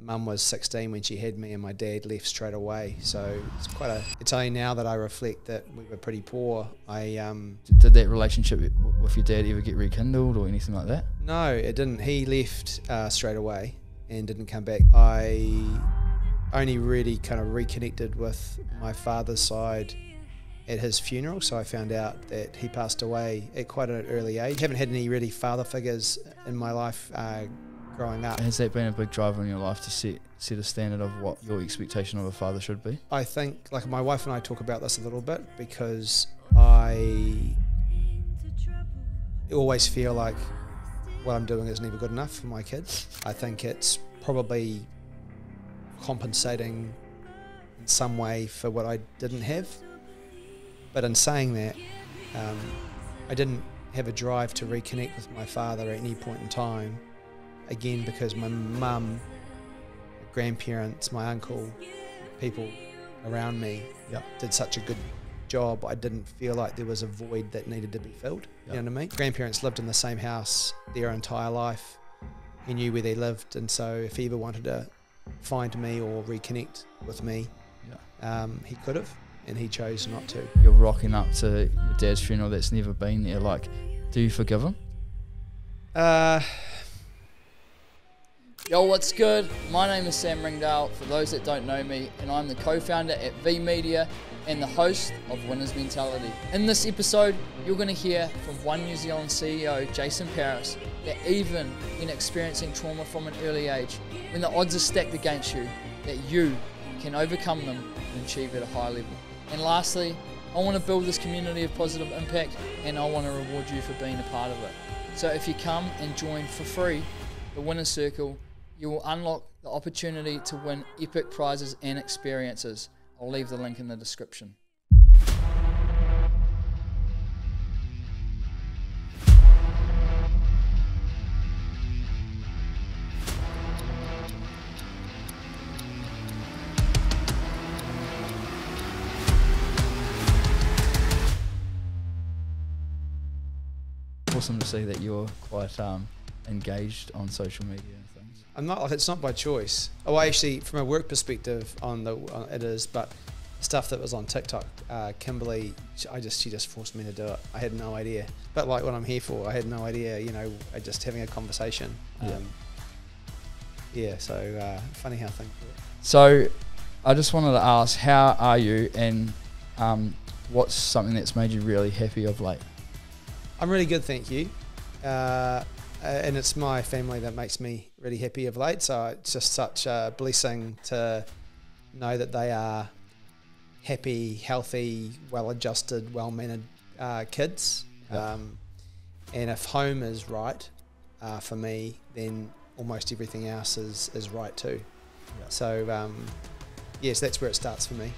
Mum was 16 when she had me, and my dad left straight away. So it's only now that I reflect that we were pretty poor. Did that relationship with your dad ever get rekindled or anything like that? No, it didn't. He left straight away and didn't come back. I only really kind of reconnected with my father's side at his funeral, so I found out that he passed away at quite an early age. I haven't had any really father figures in my life growing up. Has that been a big driver in your life to set a standard of what your expectation of a father should be? I think, like, my wife and I talk about this a little bit, because I always feel like what I'm doing is never good enough for my kids. I think it's probably compensating in some way for what I didn't have. But in saying that, I didn't have a drive to reconnect with my father at any point in time. Again, because my mum, grandparents, my uncle, people around me did such a good job. I didn't feel like there was a void that needed to be filled. You know what I mean? Grandparents lived in the same house their entire life. He knew where they lived, and so if he ever wanted to find me or reconnect with me, he could have. And he chose not to. You're rocking up to your dad's funeral that's never been there. Like, do you forgive him? Yo, what's good? My name is Sam Ringdahl, for those that don't know me, and I'm the co-founder at V Media and the host of Winner's Mentality. In this episode, you're going to hear from One New Zealand CEO, Jason Paris, that even in experiencing trauma from an early age, when the odds are stacked against you, that you can overcome them and achieve at a high level. And lastly, I want to build this community of positive impact, and I want to reward you for being a part of it. So if you come and join for free the Winner's Circle, you will unlock the opportunity to win epic prizes and experiences. I'll leave the link in the description. Awesome to see that you're quite engaged on social media and things. I'm not, like, it's not by choice. Oh, actually, from a work perspective, it is, but stuff that was on TikTok, Kimberly, she just forced me to do it. I had no idea. But like what I'm here for, I had no idea, just having a conversation. So funny how things work. So I just wanted to ask, how are you, and what's something that's made you really happy of late? I'm really good, thank you. And it's my family that makes me really happy of late. So it's just such a blessing to know that they are happy, healthy, well-adjusted, well-mannered kids. And if home is right for me, then almost everything else is right too. So yes, that's where it starts for me,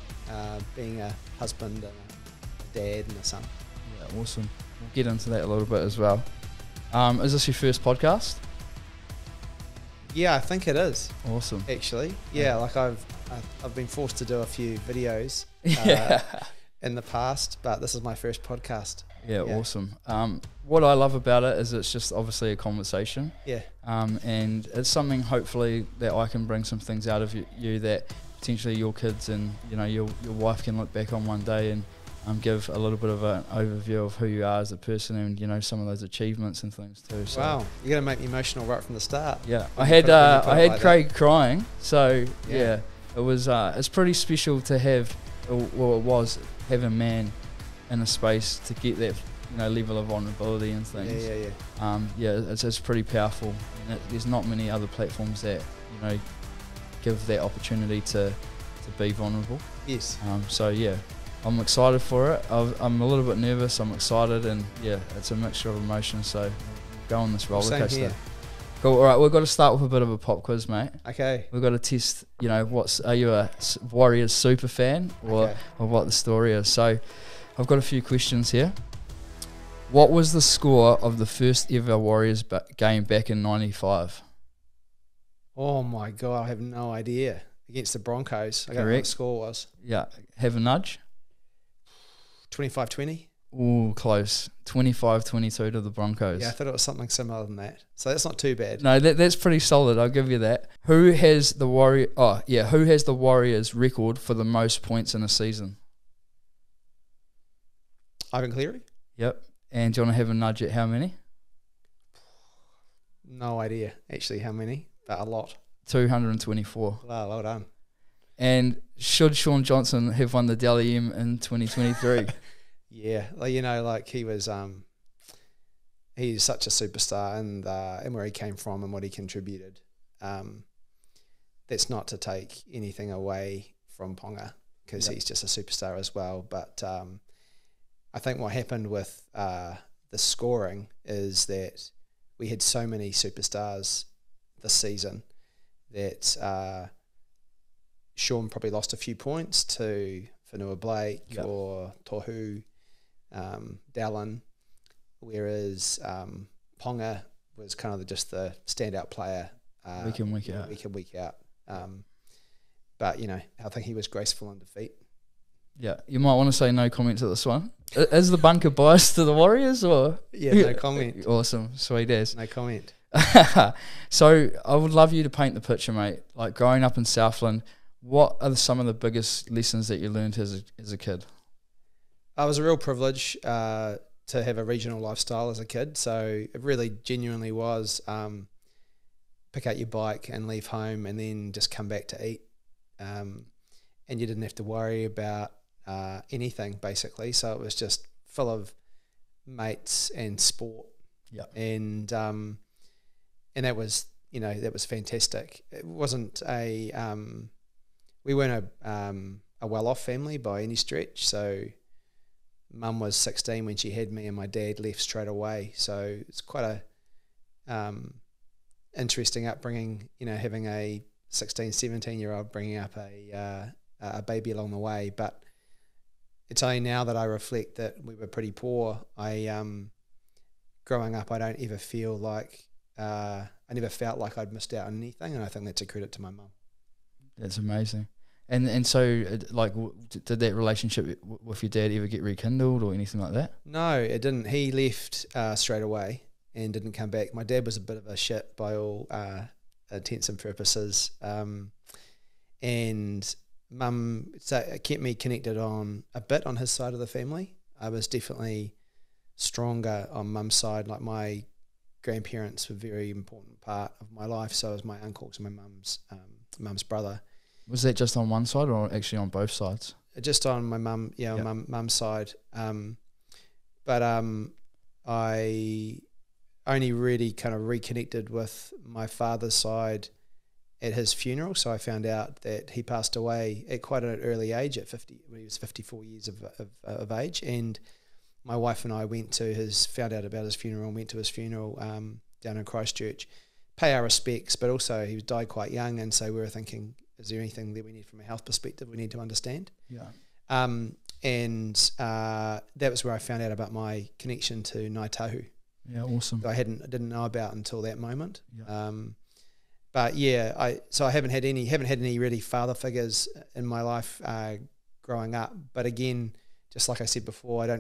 being a husband and a dad and a son. Yeah, awesome. We'll get into that a little bit as well. Is this your first podcast? Yeah, I think it is. Awesome. Actually, like I've been forced to do a few videos in the past, but this is my first podcast. Yeah, awesome. What I love about it is it's just obviously a conversation. Yeah. And it's something hopefully that I can bring some things out of you that potentially your kids and your wife can look back on one day and give a little bit of an overview of who you are as a person and some of those achievements and things too. So, wow, you're gonna make me emotional right from the start. Yeah, I had Craig crying, so yeah, it was it's pretty special to have, well, it was have a man in a space to get that level of vulnerability and things. It's pretty powerful. There's not many other platforms that give that opportunity to be vulnerable. Yes. I'm excited for it. I'm a little bit nervous. I'm excited, and it's a mixture of emotions. So go on this roller coaster. Cool. All right, we've got to start with a bit of a pop quiz, mate. Okay. We've got to test. Are you a Warriors super fan or what the story is? So I've got a few questions here. What was the score of the first ever Warriors game back in '95? Oh my God, I have no idea. Against the Broncos. I don't know what the score was. Yeah. Have a nudge. 25-20. Ooh, close. 25-22 to the Broncos. Yeah, I thought it was something similar than that. So that's not too bad. No, that's pretty solid. I'll give you that. Who has the Warriors record for the most points in a season? Ivan Cleary? Yep. And do you want to have a nudge at how many? No idea actually how many, but a lot. 224. Wow, well done. And should Sean Johnson have won the Dally M in 2023? Yeah, like he was, he's such a superstar, and where he came from and what he contributed. That's not to take anything away from Ponga, because he's just a superstar as well. But I think what happened with the scoring is that we had so many superstars this season that Sean probably lost a few points to Whenua Blake or Tohu, Dallin, whereas Ponga was kind of just the standout player week in, week out. But I think he was graceful in defeat. Yeah, you might want to say no comment to this one. Is the bunker biased to the Warriors or? Yeah, no comment. Awesome, sweet as. No comment. So I would love you to paint the picture, mate. Like growing up in Southland, what are some of the biggest lessons that you learned as a kid? It was a real privilege to have a regional lifestyle as a kid. So it really genuinely was pick up your bike and leave home and then just come back to eat. And you didn't have to worry about anything basically. So it was just full of mates and sport. Yeah. And that was, that was fantastic. It wasn't we weren't a well-off family by any stretch. So Mum was 16 when she had me, and my dad left straight away. So it's quite a interesting upbringing, having a 16, 17-year-old bringing up a baby along the way. But it's only now that I reflect that we were pretty poor. Growing up, I don't ever feel like I never felt like I'd missed out on anything, and I think that's a credit to my mum. That's amazing. And so, like, did that relationship with your dad ever get rekindled or anything like that? No, it didn't. He left straight away and didn't come back. My dad was a bit of a shit by all intents and purposes, and Mum kept me connected on his side of the family. I was definitely stronger on Mum's side. Like, my grandparents were a very important part of my life. So was my uncles and my mum's brother. Was that just on one side or actually on both sides? Just on my mum, mum's side. But I only really kind of reconnected with my father's side at his funeral. So I found out that he passed away at quite an early age, at 50, when he was 54 years of age. And my wife and I found out about his funeral and went to his funeral down in Christchurch, pay our respects, but also he died quite young, and so we were thinking, is there anything that we need from a health perspective we need to understand? Yeah. And that was where I found out about my connection to Ngāi Tahu. Yeah, awesome. I didn't know about until that moment. Yeah. But yeah, I haven't had any really father figures in my life growing up. But again, just like I said before, I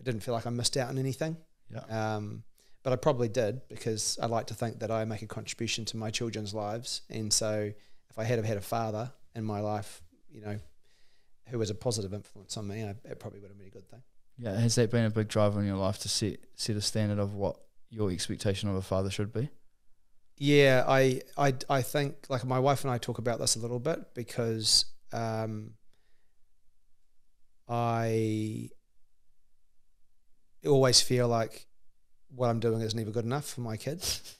didn't feel like I missed out on anything. Yeah. But I probably did, because I like to think that I make a contribution to my children's lives. And so if I had have had a father in my life, who was a positive influence on me, it probably would have been a good thing. Yeah. Has that been a big driver in your life to set a standard of what your expectation of a father should be? Yeah, I think, like, my wife and I talk about this a little bit, because I always feel like what I'm doing is never good enough for my kids.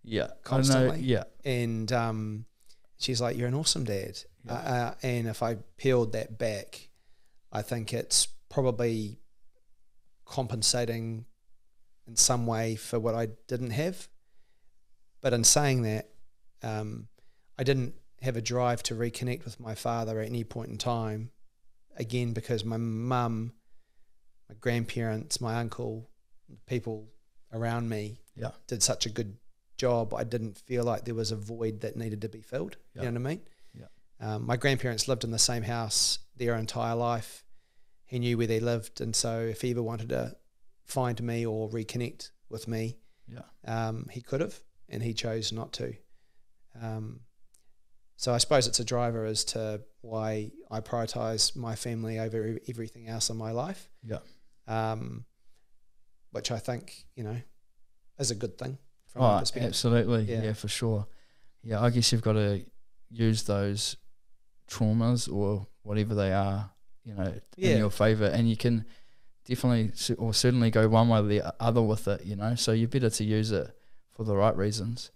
Yeah, constantly. Yeah, and she's like, "You're an awesome dad." Yeah. And if I peeled that back, I think it's probably compensating in some way for what I didn't have. But in saying that, I didn't have a drive to reconnect with my father at any point in time. Again, because my mum, my grandparents, my uncle, people around me did such a good job. I didn't feel like there was a void that needed to be filled. You know what I mean? Yeah. My grandparents lived in the same house their entire life, he knew where they lived, and so if he ever wanted to find me or reconnect with me, he could have, and he chose not to. So I suppose it's a driver as to why I prioritise my family over everything else in my life. Which I think, is a good thing from my perspective. Absolutely, yeah, for sure. Yeah, I guess you've got to use those traumas or whatever they are, in your favour, and you can definitely or certainly go one way or the other with it, so you're better to use it for the right reasons.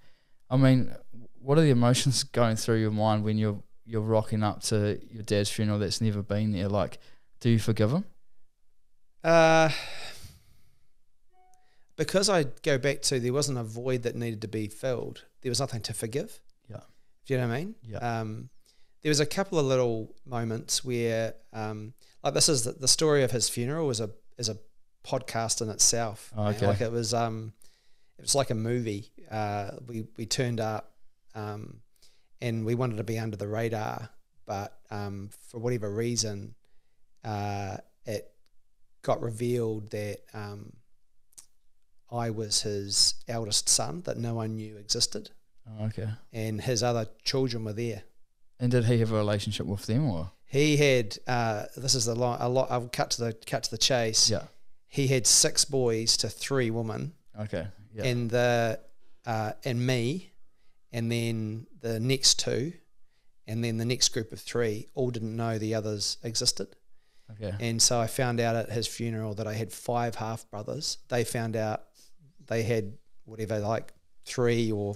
I mean, what are the emotions going through your mind when you're rocking up to your dad's funeral that's never been there? Like, do you forgive him? Because I go back to, there wasn't a void that needed to be filled. There was nothing to forgive. Yeah. Do you know what I mean? Yeah. There was a couple of little moments where, like this is the story of his funeral is a podcast in itself. Oh, okay. Like it was like a movie. We turned up, and we wanted to be under the radar, but for whatever reason, it got revealed that I was his eldest son that no one knew existed. Oh, okay. And his other children were there. And did he have a relationship with them, or? He had. This is a lot. I'll cut to the chase. Yeah. He had 6 boys to 3 women. Okay. Yeah. And me, and then the next 2, and then the next group of 3 all didn't know the others existed. Okay. And so I found out at his funeral that I had 5 half brothers. They found out they had whatever, like 3 or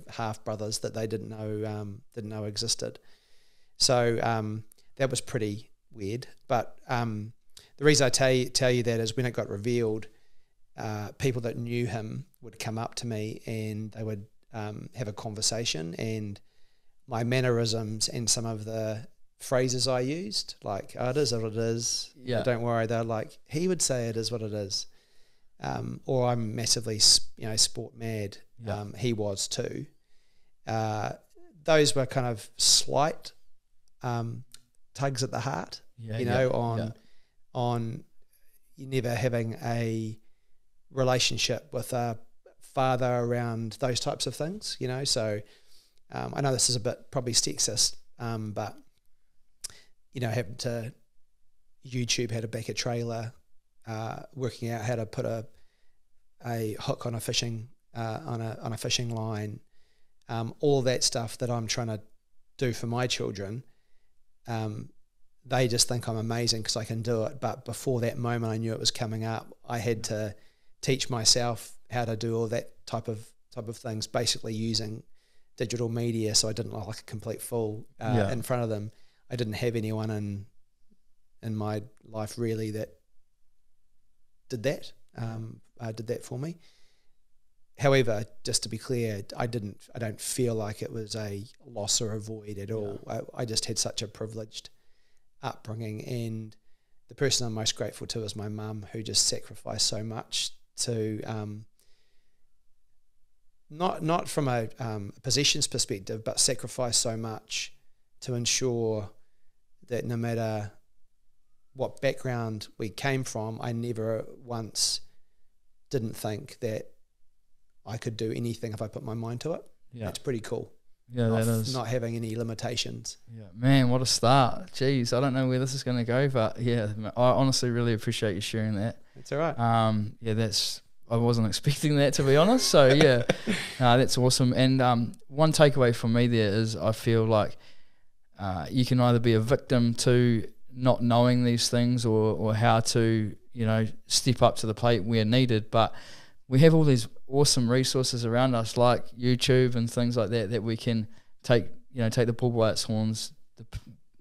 half brothers that they didn't know existed. So that was pretty weird. But the reason I tell you that is when it got revealed, people that knew him would come up to me and they would have a conversation, and my mannerisms and some of the phrases I used, like, oh, it is what it is. Yeah. Don't worry. They're like, he would say it is what it is. Or I'm massively, sport mad. Yeah. He was too. Those were kind of slight tugs at the heart, on you never having a relationship with a father around those types of things, So I know this is a bit probably sexist, but having to YouTube how to back a trailer, working out how to put a hook on a fishing on a fishing line, all that stuff that I'm trying to do for my children. They just think I'm amazing because I can do it. But before that moment, I knew it was coming up. I had to teach myself how to do all that type of things, basically using digital media, so I didn't look like a complete fool in front of them. I didn't have anyone in my life really that did that. Did that for me. However, just to be clear, I don't feel like it was a loss or a void at all. I just had such a privileged upbringing, and the person I'm most grateful to is my mum, who just sacrificed so much to not from a possessions perspective, but sacrificed so much to ensure that no matter what background we came from, I never once didn't think that I could do anything if I put my mind to it. Yeah. It's pretty cool. Yeah, that is. Not having any limitations. Yeah, man, what a start. Jeez, I don't know where this is going to go, but yeah, I honestly really appreciate you sharing that. It's all right. I wasn't expecting that, to be honest. So yeah, that's awesome. And one takeaway from me there is I feel like you can either be a victim to not knowing these things or how to, step up to the plate where needed, but we have all these awesome resources around us like YouTube and things like that we can take the bull by its horns,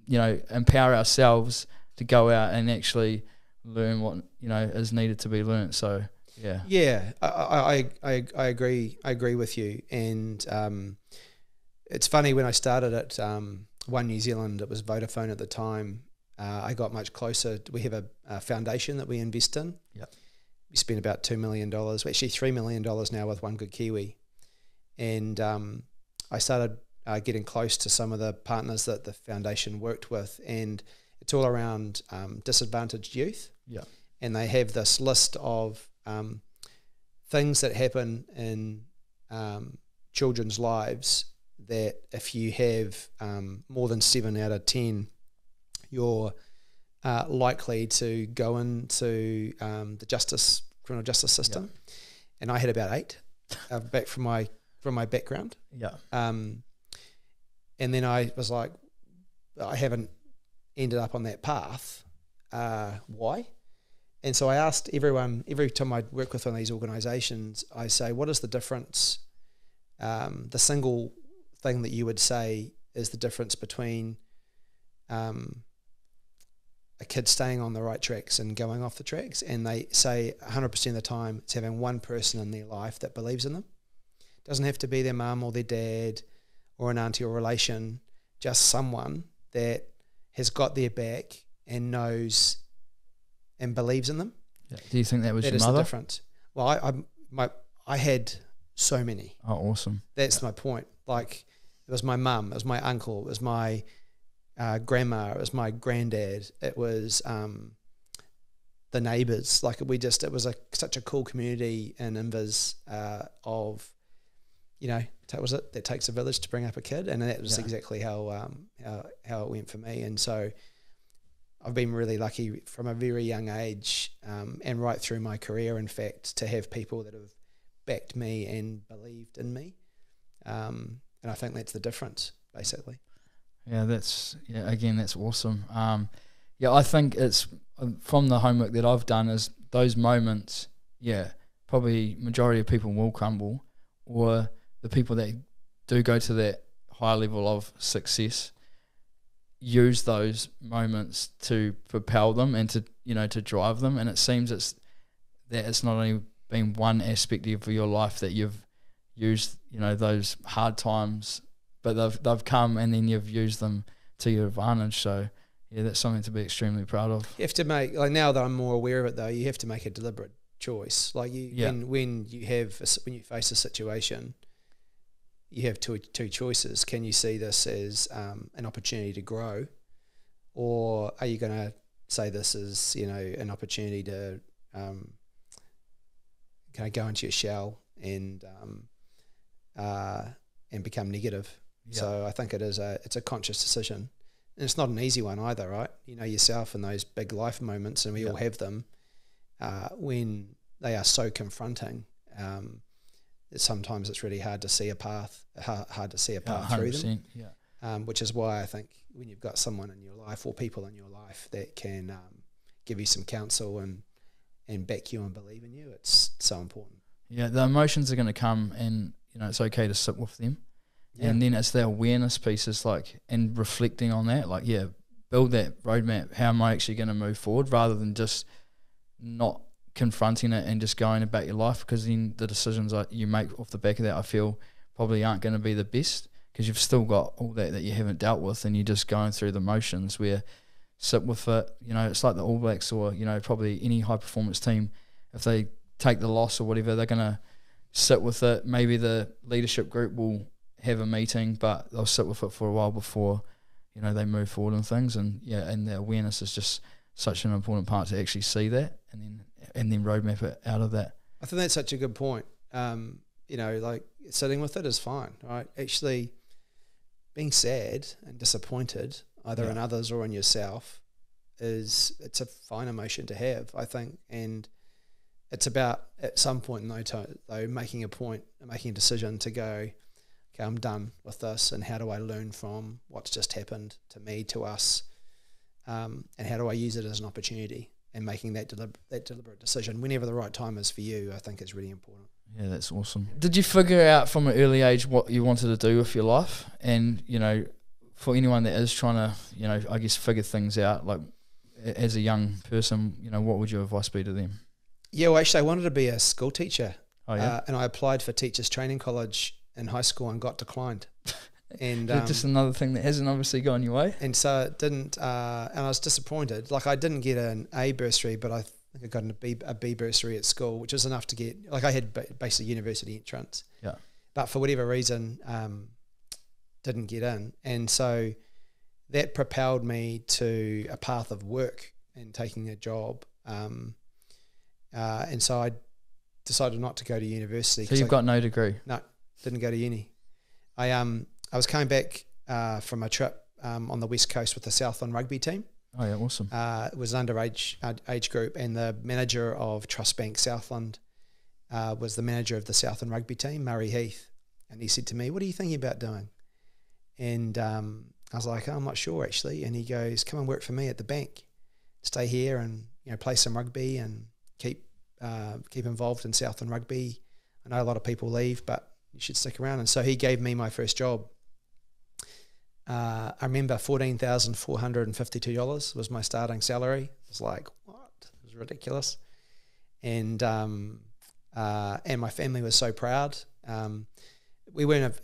empower ourselves to go out and actually learn what, is needed to be learnt. So yeah. I agree with you. And it's funny, when I started at One New Zealand, it was Vodafone at the time, I got much closer. We have a foundation that we invest in. Yep. We spent about $2 million, actually $3 million now with One Good Kiwi. And I started getting close to some of the partners that the foundation worked with. And it's all around disadvantaged youth. Yeah. And they have this list of things that happen in children's lives that if you have more than 7 out of 10, you're likely to go into the criminal justice system. Yeah. And I had about 8 back from my background. Yeah. And then I was like, I haven't ended up on that path. Why? And so I asked everyone, every time I work with one of these organisations, I say, what is the difference? The single thing that you would say is the difference between a kid staying on the right tracks and going off the tracks. And they say 100% of the time it's having one person in their life that believes in them. It doesn't have to be their mum or their dad or an auntie or relation, just someone that has got their back and knows and believes in them. Yeah. Do you think that was your mother? That is the difference. Well, I had so many. Oh, awesome. That's my point. Like, it was my mum, it was my uncle, it was my grandma, it was my granddad, it was the neighbours. Like, it was such a cool community in Invis of, that takes a village to bring up a kid, and that was exactly how it went for me. And so I've been really lucky from a very young age, and right through my career, in fact, to have people that have backed me and believed in me. And I think that's the difference, basically. Yeah, that's awesome. I think it's from the homework that I've done is those moments, probably majority of people will crumble, or the people that do go to that high level of success use those moments to propel them and to drive them. And it seems it's not only been one aspect of your life that you've used, those hard times, but they've come and then you've used them to your advantage. So that's something to be extremely proud of. You have to make, like, now that I'm more aware of it though, you have to make a deliberate choice. Like when you face a situation, you have two choices. Can you see this as an opportunity to grow, or are you going to say this is an opportunity to kind of go into your shell and become negative? Yeah. So I think it's a conscious decision, and it's not an easy one either, right? You know yourself in those big life moments, and we all have them when they are so confronting. Sometimes it's really hard to see a path, through them. Yeah. Which is why I think when you've got someone in your life or people in your life that can give you some counsel and back you and believe in you, it's so important. Yeah, the emotions are going to come, and it's okay to sit with them. Yeah. And then it's the awareness piece, is like, and reflecting on that, like, build that roadmap. How am I actually going to move forward, rather than just not confronting it and just going about your life, because then the decisions that you make off the back of that, I feel, probably aren't going to be the best, because you've still got all that you haven't dealt with, and you're just going through the motions. Where sit with it, it's like the All Blacks, or probably any high performance team, if they take the loss or whatever, they're going to sit with it. Maybe the leadership group will have a meeting, but they'll sit with it for a while before they move forward and things. And the awareness is just such an important part to actually see that, and then roadmap it out of that. I think that's such a good point. Like, sitting with it is fine, right? Actually being sad and disappointed, either in others or in yourself, it's a fine emotion to have, I think. And it's about, at some point though, making a decision to go, okay, I'm done with this, and how do I learn from what's just happened to me, to us, and how do I use it as an opportunity? And making that deliberate decision whenever the right time is for you, I think, is really important. Yeah, that's awesome. Did you figure out from an early age what you wanted to do with your life? And, for anyone that is trying to, I guess, figure things out, like, as a young person, what would your advice be to them? Yeah, well, actually, I wanted to be a school teacher. Oh, yeah? And I applied for Teachers Training College in high school and got declined. And just another thing that hasn't obviously gone your way. And so it didn't, and I was disappointed. Like, I didn't get an A bursary, but I think I got a B bursary at school, which was enough to get, like, I had basically university entrance. Yeah. But for whatever reason, didn't get in. And so that propelled me to a path of work and taking a job. And so I decided not to go to university. So you've got no degree? No, didn't go to uni. I was coming back from a trip on the West Coast with the Southland rugby team. Oh yeah, awesome. It was an underage age group, and the manager of Trust Bank Southland was the manager of the Southland rugby team, Murray Heath. And he said to me, "What are you thinking about doing?" And I was like, "Oh, I'm not sure actually." And he goes, "Come and work for me at the bank. Stay here and play some rugby and keep involved in Southland rugby. I know a lot of people leave, but you should stick around." And so he gave me my first job. I remember $14,452 was my starting salary. It was like, what? It was ridiculous. And my family was so proud. We weren't.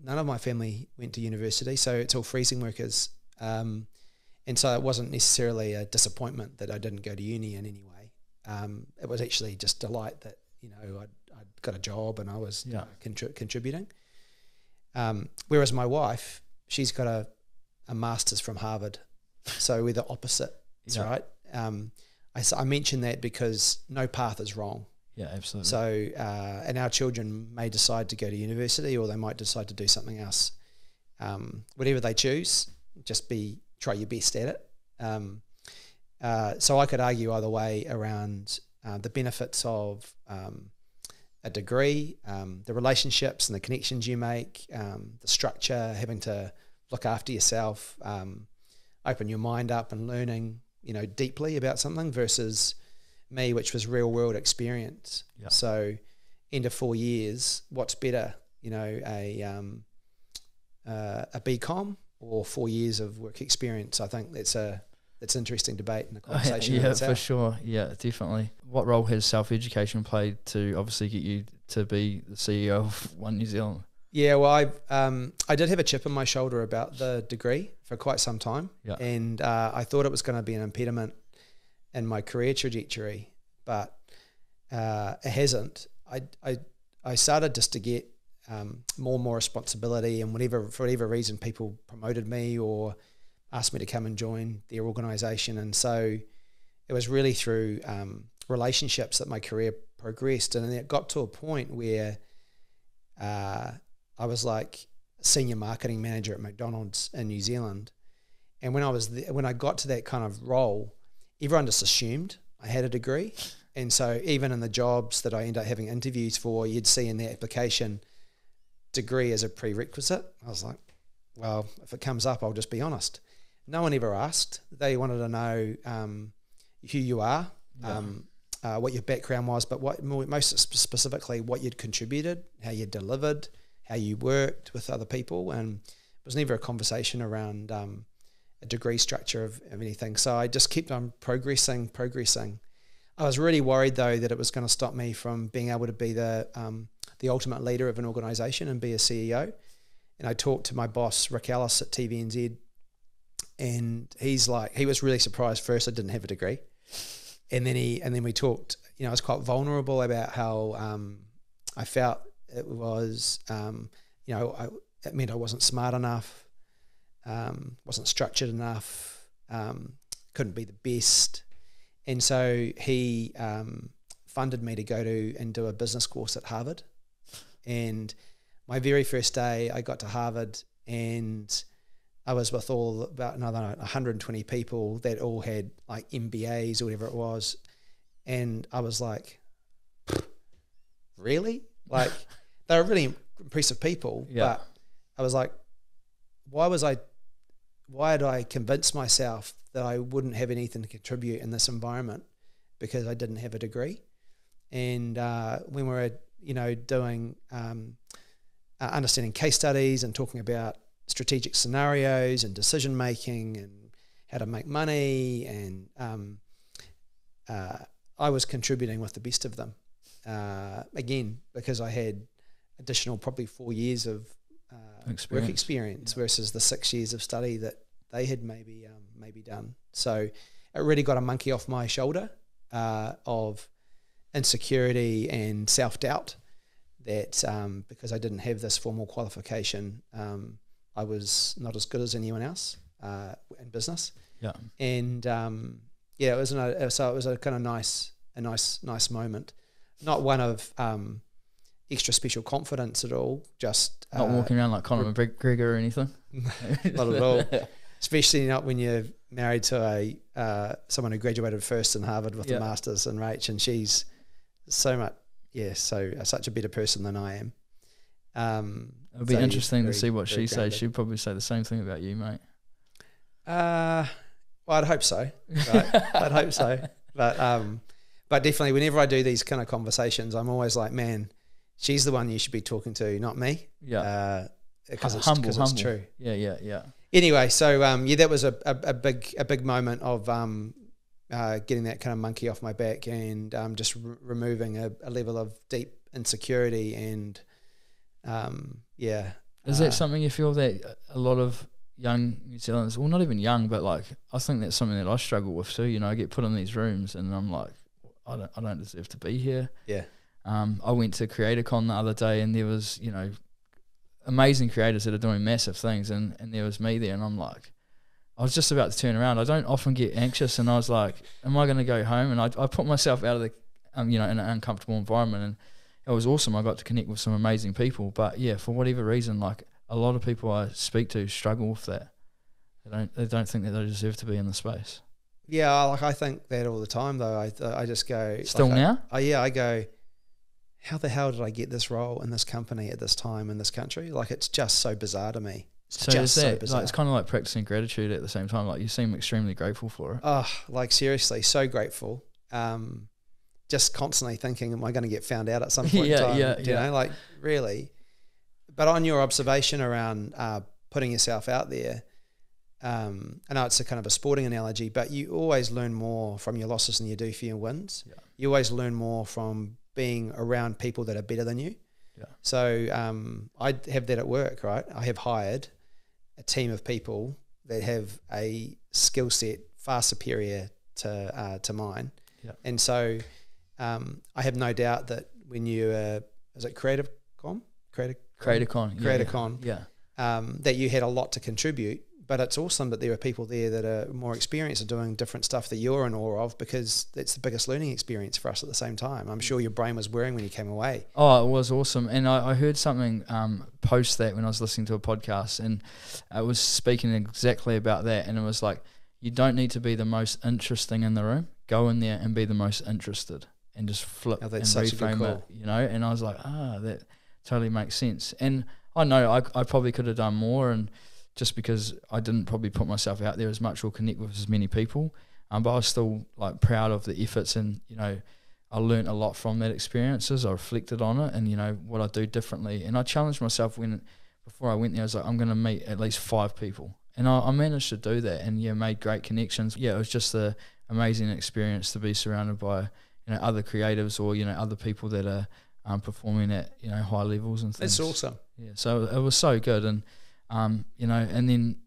None of my family went to university, so it's all freezing workers. And so it wasn't necessarily a disappointment that I didn't go to uni in any way. It was actually just delight that I'd got a job and I was contributing. Whereas my wife, she's got a master's from Harvard, so we're the opposite. That's right. I mention that because no path is wrong. Yeah, absolutely. So, and our children may decide to go to university, or they might decide to do something else. Whatever they choose, just try your best at it. So I could argue either way around the benefits of a degree, the relationships and the connections you make, the structure, having to look after yourself, open your mind up and learning, deeply about something, versus me, which was real world experience. Yep. So end of 4 years, what's better, a BCom or 4 years of work experience? I think that's interesting debate in the conversation. Yeah, for sure. Yeah, definitely. What role has self-education played to obviously get you to be the CEO of One New Zealand? Yeah, well, I did have a chip on my shoulder about the degree for quite some time, and I thought it was going to be an impediment in my career trajectory, but it hasn't. I started just to get more and more responsibility, and for whatever reason, people promoted me or asked me to come and join their organisation. And so it was really through relationships that my career progressed. And then it got to a point where I was like senior marketing manager at McDonald's in New Zealand. And when I got to that kind of role, everyone just assumed I had a degree. And so even in the jobs that I ended up having interviews for, you'd see in the application, degree as a prerequisite. I was like, well, if it comes up, I'll just be honest. No one ever asked. They wanted to know who you are, what your background was, but most specifically what you'd contributed, how you delivered, how you worked with other people. And it was never a conversation around a degree structure of anything. So I just kept on progressing. I was really worried, though, that it was going to stop me from being able to be the ultimate leader of an organisation and be a CEO. And I talked to my boss, Rick Ellis at TVNZ, and he was really surprised first I didn't have a degree. And then we talked, I was quite vulnerable about how I felt it was, it meant I wasn't smart enough, wasn't structured enough, couldn't be the best. And so he funded me to go and do a business course at Harvard. And my very first day I got to Harvard, and I was with about another 120 people that all had like MBAs or whatever it was. And I was like, really? Like, they were really impressive people, but I was like, why had I convinced myself that I wouldn't have anything to contribute in this environment because I didn't have a degree? And when we were, doing understanding case studies and talking about strategic scenarios and decision making and how to make money, and I was contributing with the best of them. Again, because I had additional probably 4 years of work experience versus the 6 years of study that they had maybe done. So it really got a monkey off my shoulder of insecurity and self-doubt that because I didn't have this formal qualification, I was not as good as anyone else in business. Yeah. And it was so it was a kind of nice moment, not one of extra special confidence at all. Just not walking around like Conor McGregor or anything. Not at all. Especially not when you're married to someone who graduated first in Harvard with a master's in Rach, and she's such a better person than I am. It'll be interesting to see what she says. She'd probably say the same thing about you, mate. Well, I'd hope so. Right? I'd hope so. But definitely, whenever I do these kind of conversations, I'm always like, man, she's the one you should be talking to, not me. Yeah. Because humble. It's true. Yeah. Anyway, so that was a big moment of getting that kind of monkey off my back and just removing a level of deep insecurity and Is that something you feel that a lot of young New Zealanders, well, not even young, but like I think that's something that I struggle with too. You know, I get put in these rooms and I'm like, I don't deserve to be here. Yeah. I went to CreatorCon the other day and there was, you know, amazing creators that are doing massive things and there was me there and I'm like, I was just about to turn around. I don't often get anxious and I was like, am I going to go home? And I put myself out of the, in an uncomfortable environment and it was awesome. I got to connect with some amazing people. But yeah, for whatever reason, like a lot of people I speak to struggle with that. They don't think that they deserve to be in the space. Yeah, like I think that all the time though. I just go... Still like now? I go, how the hell did I get this role in this company at this time in this country? Like it's just so bizarre to me. So is that, like, it's kind of like practicing gratitude at the same time. Like you seem extremely grateful for it. Oh, like seriously, so grateful. Just constantly thinking, am I going to get found out at some point in time? You know, like really. But on your observation around putting yourself out there, I know it's a kind of a sporting analogy, but you always learn more from your losses than you do for your wins. Yeah. You always learn more from being around people that are better than you. Yeah. So I have that at work, right? I have hired a team of people that have a skill set far superior to mine. Yeah. And so I have no doubt that when you is it CreatorCon? CreatorCon. Yeah. That you had a lot to contribute, but it's awesome that there are people there that are more experienced at doing different stuff that you're in awe of because that's the biggest learning experience for us at the same time. I'm sure your brain was whirring when you came away. Oh, it was awesome. And I heard something post that when I was listening to a podcast and I was speaking exactly about that. And it was like, you don't need to be the most interesting in the room. Go in there and be the most interested and just flip and reframe it, you know? And I was like, that totally makes sense. And I know I probably could have done more and just because I didn't probably put myself out there as much or connect with as many people. But I was still like proud of the efforts and, you know, I learned a lot from that experiences. I reflected on it and, you know, what I do differently. And I challenged myself before I went there, I was like, I'm going to meet at least 5 people. And I managed to do that and, made great connections. Yeah, it was just an amazing experience to be surrounded by, you know, other creatives or, you know, other people that are performing at, you know, high levels and things. That's awesome. Yeah, so it was so good. And, you know, and then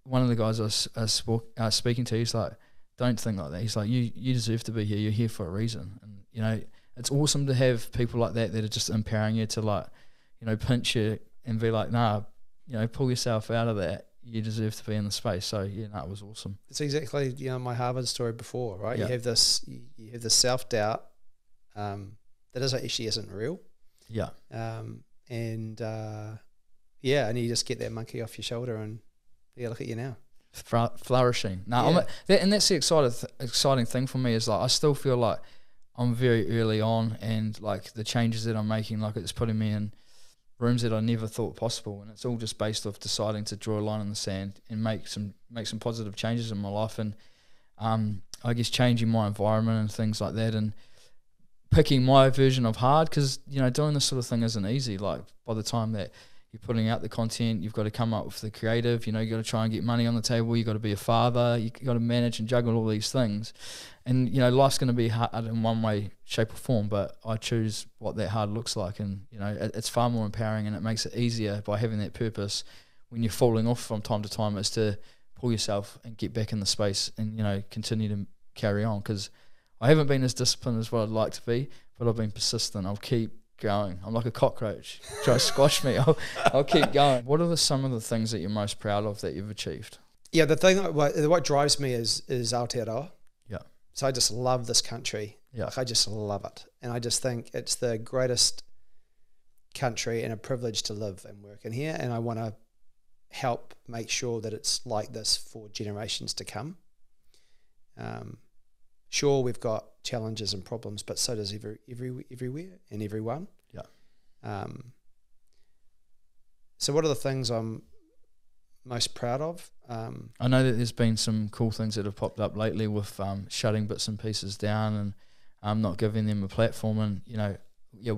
one of the guys I was speaking to, he's like, don't think like that. He's like, you deserve to be here. You're here for a reason. And, you know, it's awesome to have people like that are just empowering you to, like, you know, pinch you and be like, nah, you know, pull yourself out of that. You deserve to be in the space. So, yeah, it was awesome. It's exactly, you know, my Harvard story before, right? Yeah. You have this self-doubt that actually isn't real. Yeah. And you just get that monkey off your shoulder and look at you now. Flourishing. And that's the exciting thing for me is like I still feel like I'm very early on and like the changes that I'm making, like it's putting me in rooms that I never thought possible, and it's all just based off deciding to draw a line in the sand and make some positive changes in my life and I guess changing my environment and things like that and picking my version of hard because, you know, doing this sort of thing isn't easy. Like by the time that you're putting out the content, you've got to come up with the creative, you know, you've got to try and get money on the table, you've got to be a father, you've got to manage and juggle all these things. And, you know, life's going to be hard in one way, shape or form, but I choose what that hard looks like. And, you know, it's far more empowering and it makes it easier by having that purpose when you're falling off from time to time is to pull yourself and get back in the space and, you know, continue to carry on. Because I haven't been as disciplined as what I'd like to be, but I've been persistent. I'll keep going. I'm like a cockroach. Try to squash me, I'll keep going. What are some of the things that you're most proud of that you've achieved? Yeah, the thing what drives me is Aotearoa. Yeah. So I just love this country. Yeah. Like I just love it, and I just think it's the greatest country and a privilege to live and work in here. And I want to help make sure that it's like this for generations to come. Sure, we've got challenges and problems, but so does everywhere and everyone. Yeah. So what are the things I'm most proud of? I know that there's been some cool things that have popped up lately with shutting bits and pieces down and not giving them a platform, and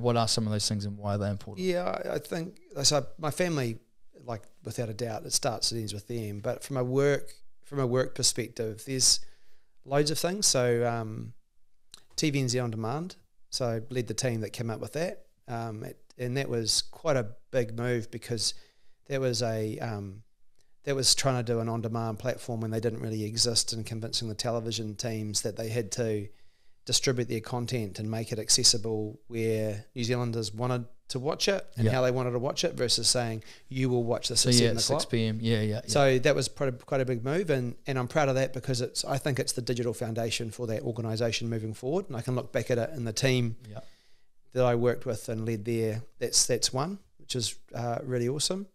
what are some of those things and why are they important? Yeah, I think so. My family, like without a doubt, it starts and ends with them. But from a work perspective, there's loads of things. So TVNZ On Demand. So I led the team that came up with that, and that was quite a big move because that was trying to do an on-demand platform when they didn't really exist, and convincing the television teams that they had to distribute their content and make it accessible where New Zealanders wanted to watch it and how they wanted to watch it versus saying you will watch this at 7 o'clock. 6 p.m. Yeah. So that was quite a big move, and I'm proud of that because I think it's the digital foundation for that organisation moving forward, and I can look back at it and the team that I worked with and led there. That's one, which is really awesome.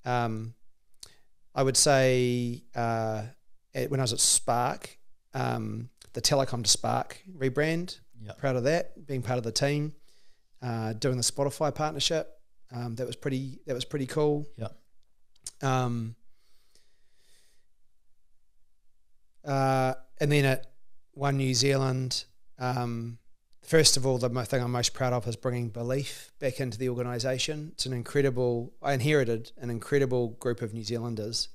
I would say when I was at Spark, the Telecom to Spark rebrand, proud of that, being part of the team, doing the Spotify partnership, that was pretty cool. Yeah. And then at One New Zealand, first of all, the thing I'm most proud of is bringing belief back into the organisation. I inherited an incredible group of New Zealanders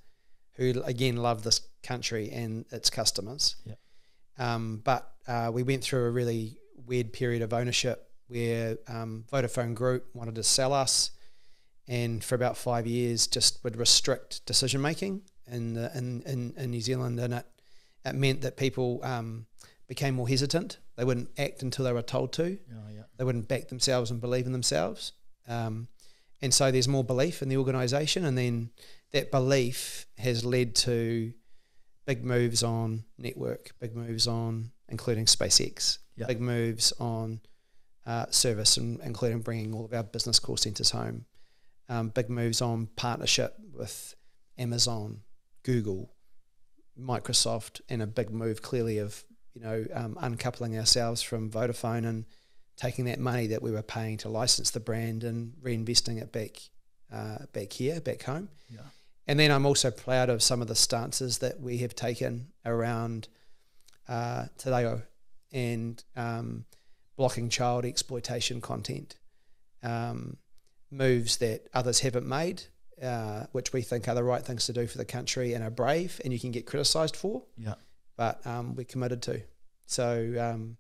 who, again, love this country and its customers. Yeah. But we went through a really weird period of ownership where Vodafone Group wanted to sell us, and for about 5 years just would restrict decision making in New Zealand, and it meant that people became more hesitant. They wouldn't act until they were told to. They wouldn't back themselves and believe in themselves. And so there's more belief in the organisation, and then that belief has led to big moves on network, big moves on including SpaceX, big moves on service, and including bringing all of our business call centres home, big moves on partnership with Amazon, Google, Microsoft, and a big move clearly of uncoupling ourselves from Vodafone and taking that money that we were paying to license the brand and reinvesting it back home. Yeah. And then I'm also proud of some of the stances that we have taken around Te Reo and blocking child exploitation content, moves that others haven't made, which we think are the right things to do for the country and are brave and you can get criticised for, but we're committed to. So,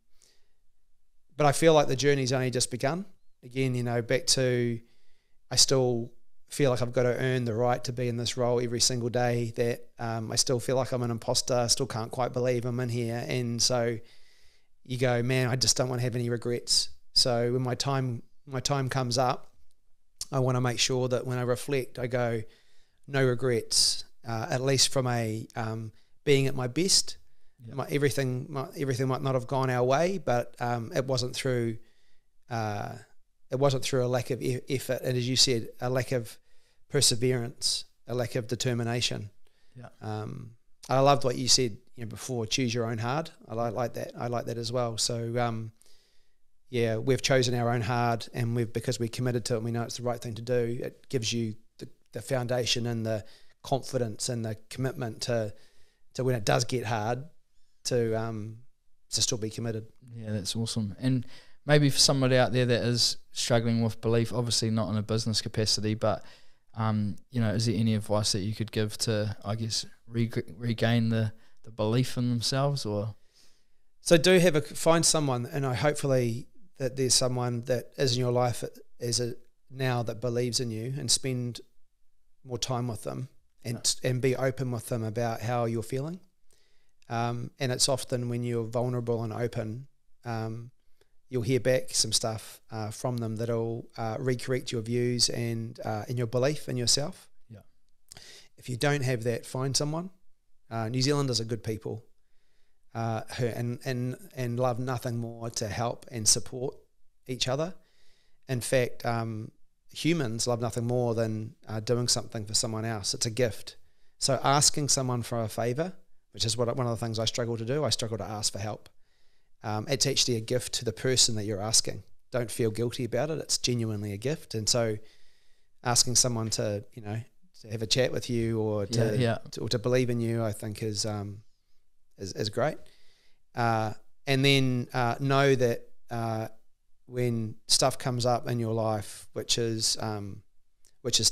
but I feel like the journey's only just begun. Again, back to I still feel like I've got to earn the right to be in this role every single day, that I still feel like I'm an imposter, I still can't quite believe I'm in here. And so you go, man, I just don't want to have any regrets. So when my time comes up, I want to make sure that when I reflect, I go, no regrets, at least from a being at my best. Everything might not have gone our way, but it wasn't through a lack of effort, and as you said, a lack of perseverance, a lack of determination. I loved what you said before, choose your own hard. I like that as well. So we've chosen our own hard, and because we're committed to it and we know it's the right thing to do, it gives you the foundation and the confidence and the commitment to when it does get hard to still be committed. Yeah, that's awesome. And maybe for somebody out there that is struggling with belief, obviously not in a business capacity, but is there any advice that you could give to, I guess, regain the belief in themselves? Or so find someone, and hopefully that there's someone that is in your life now that believes in you, and spend more time with them and be open with them about how you're feeling. And it's often when you're vulnerable and open, you'll hear back some stuff from them that'll recorrect your views and your belief in yourself. Yeah. If you don't have that, find someone. New Zealanders are good people who and love nothing more to help and support each other. In fact, humans love nothing more than doing something for someone else. It's a gift. So asking someone for a favour, which is one of the things I struggle to do. I struggle to ask for help. It's actually a gift to the person that you're asking. Don't feel guilty about it. It's genuinely a gift. And so asking someone to have a chat with you or to believe in you, I think is great. And then know that when stuff comes up in your life, which is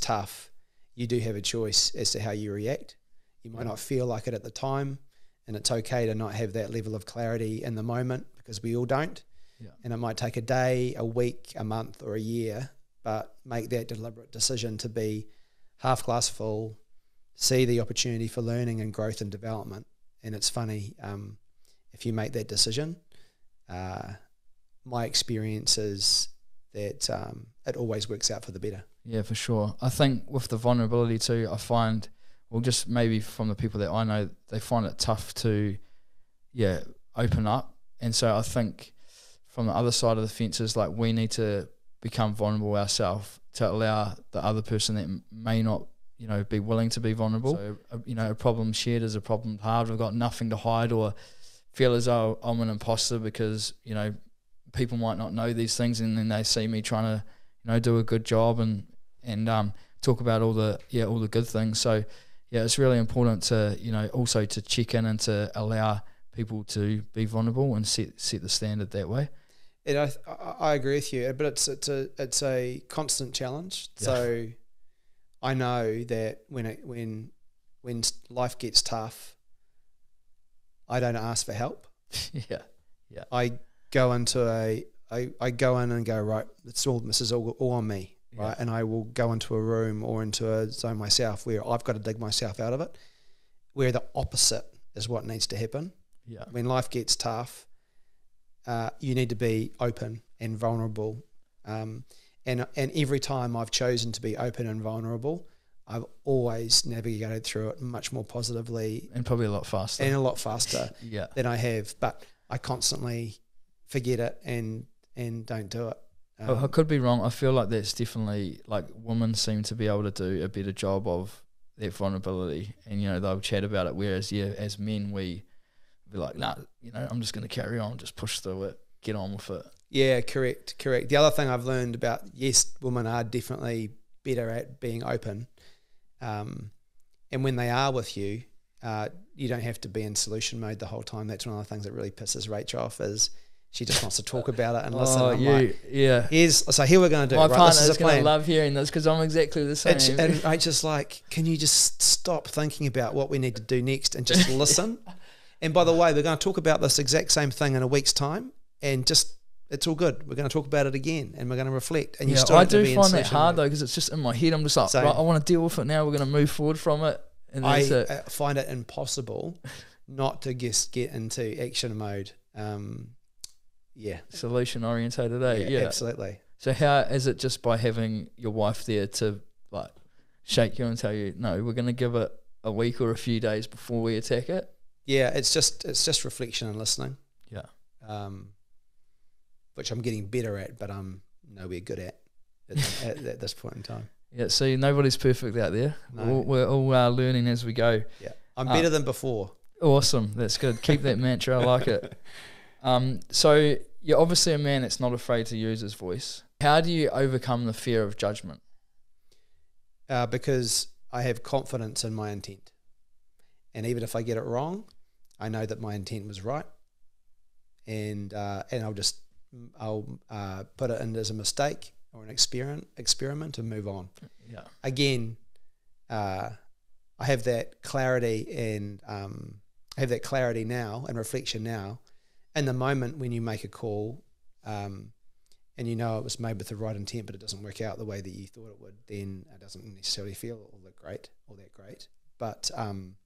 tough, you do have a choice as to how you react. You might not feel like it at the time, and it's okay to not have that level of clarity in the moment, because we all don't. Yeah. And it might take a day, a week, a month, or a year, but make that deliberate decision to be half glass full, see the opportunity for learning and growth and development. And it's funny, if you make that decision, my experience is that it always works out for the better. Yeah, for sure. I think with the vulnerability too, I find, well, just maybe from the people that I know, they find it tough to, open up. And so I think from the other side of the fence is like we need to become vulnerable ourselves to allow the other person that may not, be willing to be vulnerable. So, a problem shared is a problem halved. I've got nothing to hide or feel as though I'm an imposter because, people might not know these things, and then they see me trying to, do a good job and talk about all the good things. So, it's really important to, also to check in and to allow people to be vulnerable and set the standard that way. And I agree with you, but it's a constant challenge. Yeah. So I know that when life gets tough, I don't ask for help. Yeah. I go into I go in and go, right, this is all on me, right? And I will go into a room or into a zone myself where I've got to dig myself out of it, where the opposite is what needs to happen. Yeah. When life gets tough, you need to be open and vulnerable. And every time I've chosen to be open and vulnerable, I've always navigated through it much more positively. And probably a lot faster. Than I have. But I constantly forget it and don't do it. I could be wrong. I feel like that's definitely, like, women seem to be able to do a better job of that vulnerability. And, they'll chat about it. Whereas, as men, we be like, nah, I'm just going to carry on, just push through it, get on with it. Yeah, correct. The other thing I've learned about, yes, women are definitely better at being open. And when they are with you, you don't have to be in solution mode the whole time. That's one of the things that really pisses Rachel off, is she just wants to talk about it and listen. So here we're going to do my it. Right, partner is going to love hearing this because I'm exactly the same. And Rachel's like, can you just stop thinking about what we need to do next and just listen? And by the way, we're going to talk about this exact same thing in a week's time, and just, it's all good. We're going to talk about it again, and we're going to reflect. And you still I have to do be find that hard though, because it's just in my head. I'm just like, right, I want to deal with it now. We're going to move forward from it. And I find it impossible not to just get into action mode. Solution orientated. Yeah, absolutely. So how is it just by having your wife there to, like, shake you and tell you, no, we're going to give it a week or a few days before we attack it? Yeah, it's just reflection and listening. Yeah. Which I'm getting better at, but I'm nowhere good at this point in time. Yeah, see, nobody's perfect out there. No. We're all learning as we go. Yeah, I'm better than before. Awesome, that's good. Keep that mantra, I like it. So you're obviously a man that's not afraid to use his voice. How do you overcome the fear of judgment? Because I have confidence in my intent. And even if I get it wrong, I know that my intent was right. And I'll put it in as a mistake or an experiment and move on. Yeah. Again, I have that clarity and I have that clarity now and reflection now. In the moment when you make a call, and it was made with the right intent, but it doesn't work out the way that you thought it would, then it doesn't necessarily feel all that great. But I'm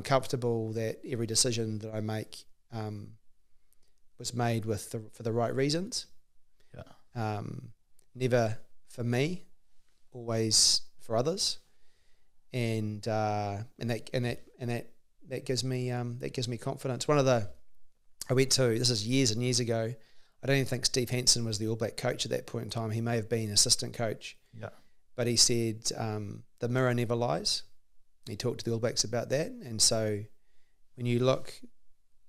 comfortable that every decision that I make was made for the right reasons. Yeah. Never for me, always for others, and that gives me confidence. I went to, this is years and years ago. I don't even think Steve Hansen was the All Black coach at that point in time. He may have been assistant coach. Yeah. But he said, the mirror never lies. He talked to the All Blacks about that. And so when you look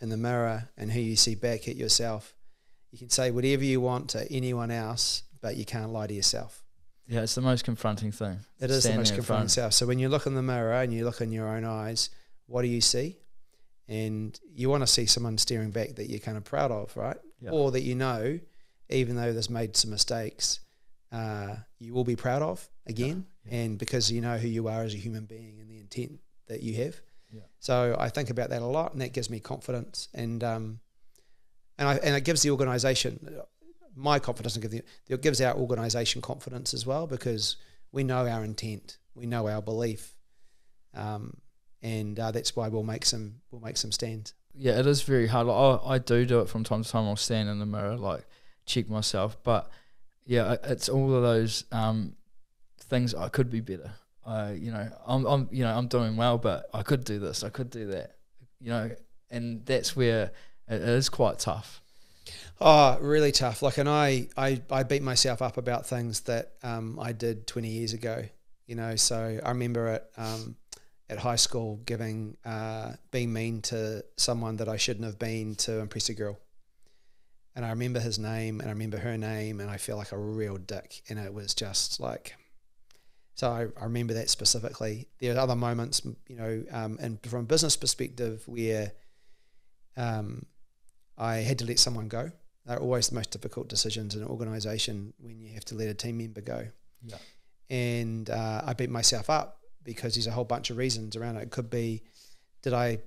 in the mirror and who you see back at yourself, you can say whatever you want to anyone else, but you can't lie to yourself. Yeah, it's the most confronting thing. It is the most confronting self. So when you look in the mirror and you look in your own eyes, what do you see? And you want to see someone staring back that you're kind of proud of, right? Yeah. Or that you know, even though there's made some mistakes, you will be proud of again. Yeah. And because you know who you are as a human being and the intent that you have. Yeah. So I think about that a lot, and that gives me confidence. And it gives the organisation, my confidence, and it gives our organisation confidence as well, because we know our intent, we know our belief, and that's why we'll make some stands. Yeah, it is very hard. Like, I do it from time to time. I'll stand in the mirror, like check myself, but yeah, it's all of those things. I could be better. I'm doing well, but I could do this. I could do that. And that's where it is quite tough. Oh, really tough. Like, and I beat myself up about things that I did 20 years ago. So I remember at high school being mean to someone that I shouldn't have been to impress a girl. And I remember his name and I remember her name, and I feel like a real dick. And it was just like, so I remember that specifically. There are other moments, and from a business perspective, where I had to let someone go. They're always the most difficult decisions in an organisation, when you have to let a team member go. Yeah. And I beat myself up because there's a whole bunch of reasons around it. It could be, did I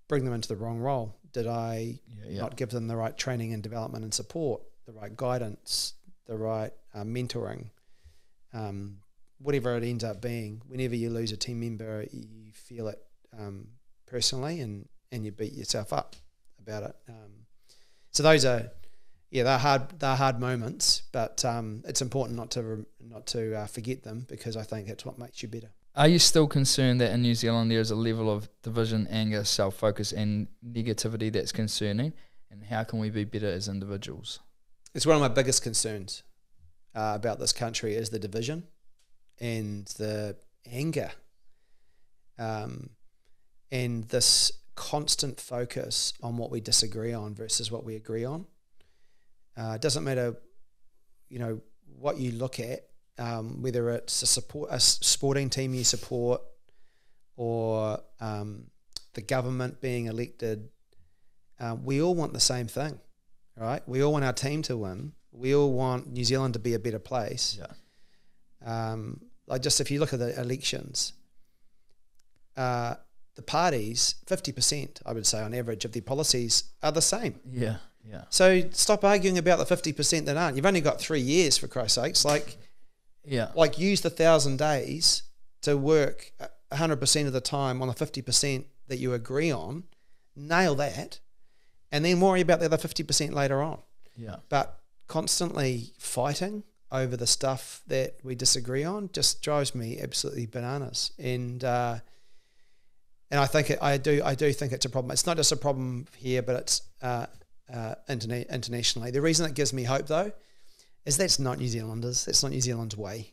bring them into the wrong role? Did I not give them the right training and development and support, the right guidance, the right mentoring? Whatever it ends up being, whenever you lose a team member, you feel it personally, and you beat yourself up about it. So those are, they're hard moments, but it's important not to forget them, because I think that's what makes you better. Are you still concerned that in New Zealand there is a level of division, anger, self-focus and negativity that's concerning? And how can we be better as individuals? It's one of my biggest concerns about this country is the division and the anger, and this constant focus on what we disagree on versus what we agree on. It doesn't matter, what you look at, whether it's a sporting team you support, or the government being elected. We all want the same thing, right? We all want our team to win. We all want New Zealand to be a better place. Yeah. If you look at the elections, the parties, 50%, I would say, on average, of their policies are the same. Yeah, yeah. So stop arguing about the 50% that aren't. You've only got 3 years, for Christ's sakes. Use the 1,000 days to work 100% of the time on the 50% that you agree on, nail that, and then worry about the other 50% later on. Yeah. But constantly fighting over the stuff that we disagree on just drives me absolutely bananas. And I think I do think it's a problem. It's not just a problem here, but it's internationally. The reason it gives me hope, though, is that's not New Zealanders. That's not New Zealand's way.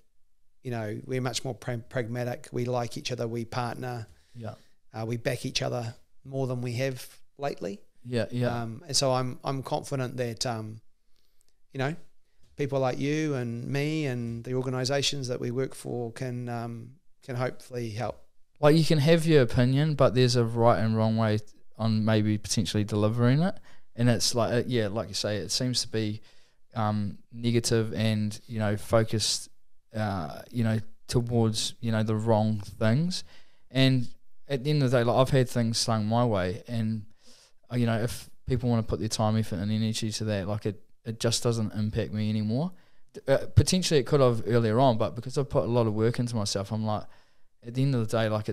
We're much more pragmatic. We like each other. We partner. Yeah. We back each other more than we have lately. Yeah, yeah. And so I'm confident that people like you and me and the organisations that we work for can hopefully help. Like, you can have your opinion, but there's a right and wrong way on maybe potentially delivering it. And it's like, like you say, it seems to be negative and, focused, towards, the wrong things. And at the end of the day, like, I've had things slung my way, and, if people want to put their time, effort and energy to that, like, it just doesn't impact me anymore. Potentially it could have earlier on, but because I've put a lot of work into myself, I'm like, at the end of the day, like,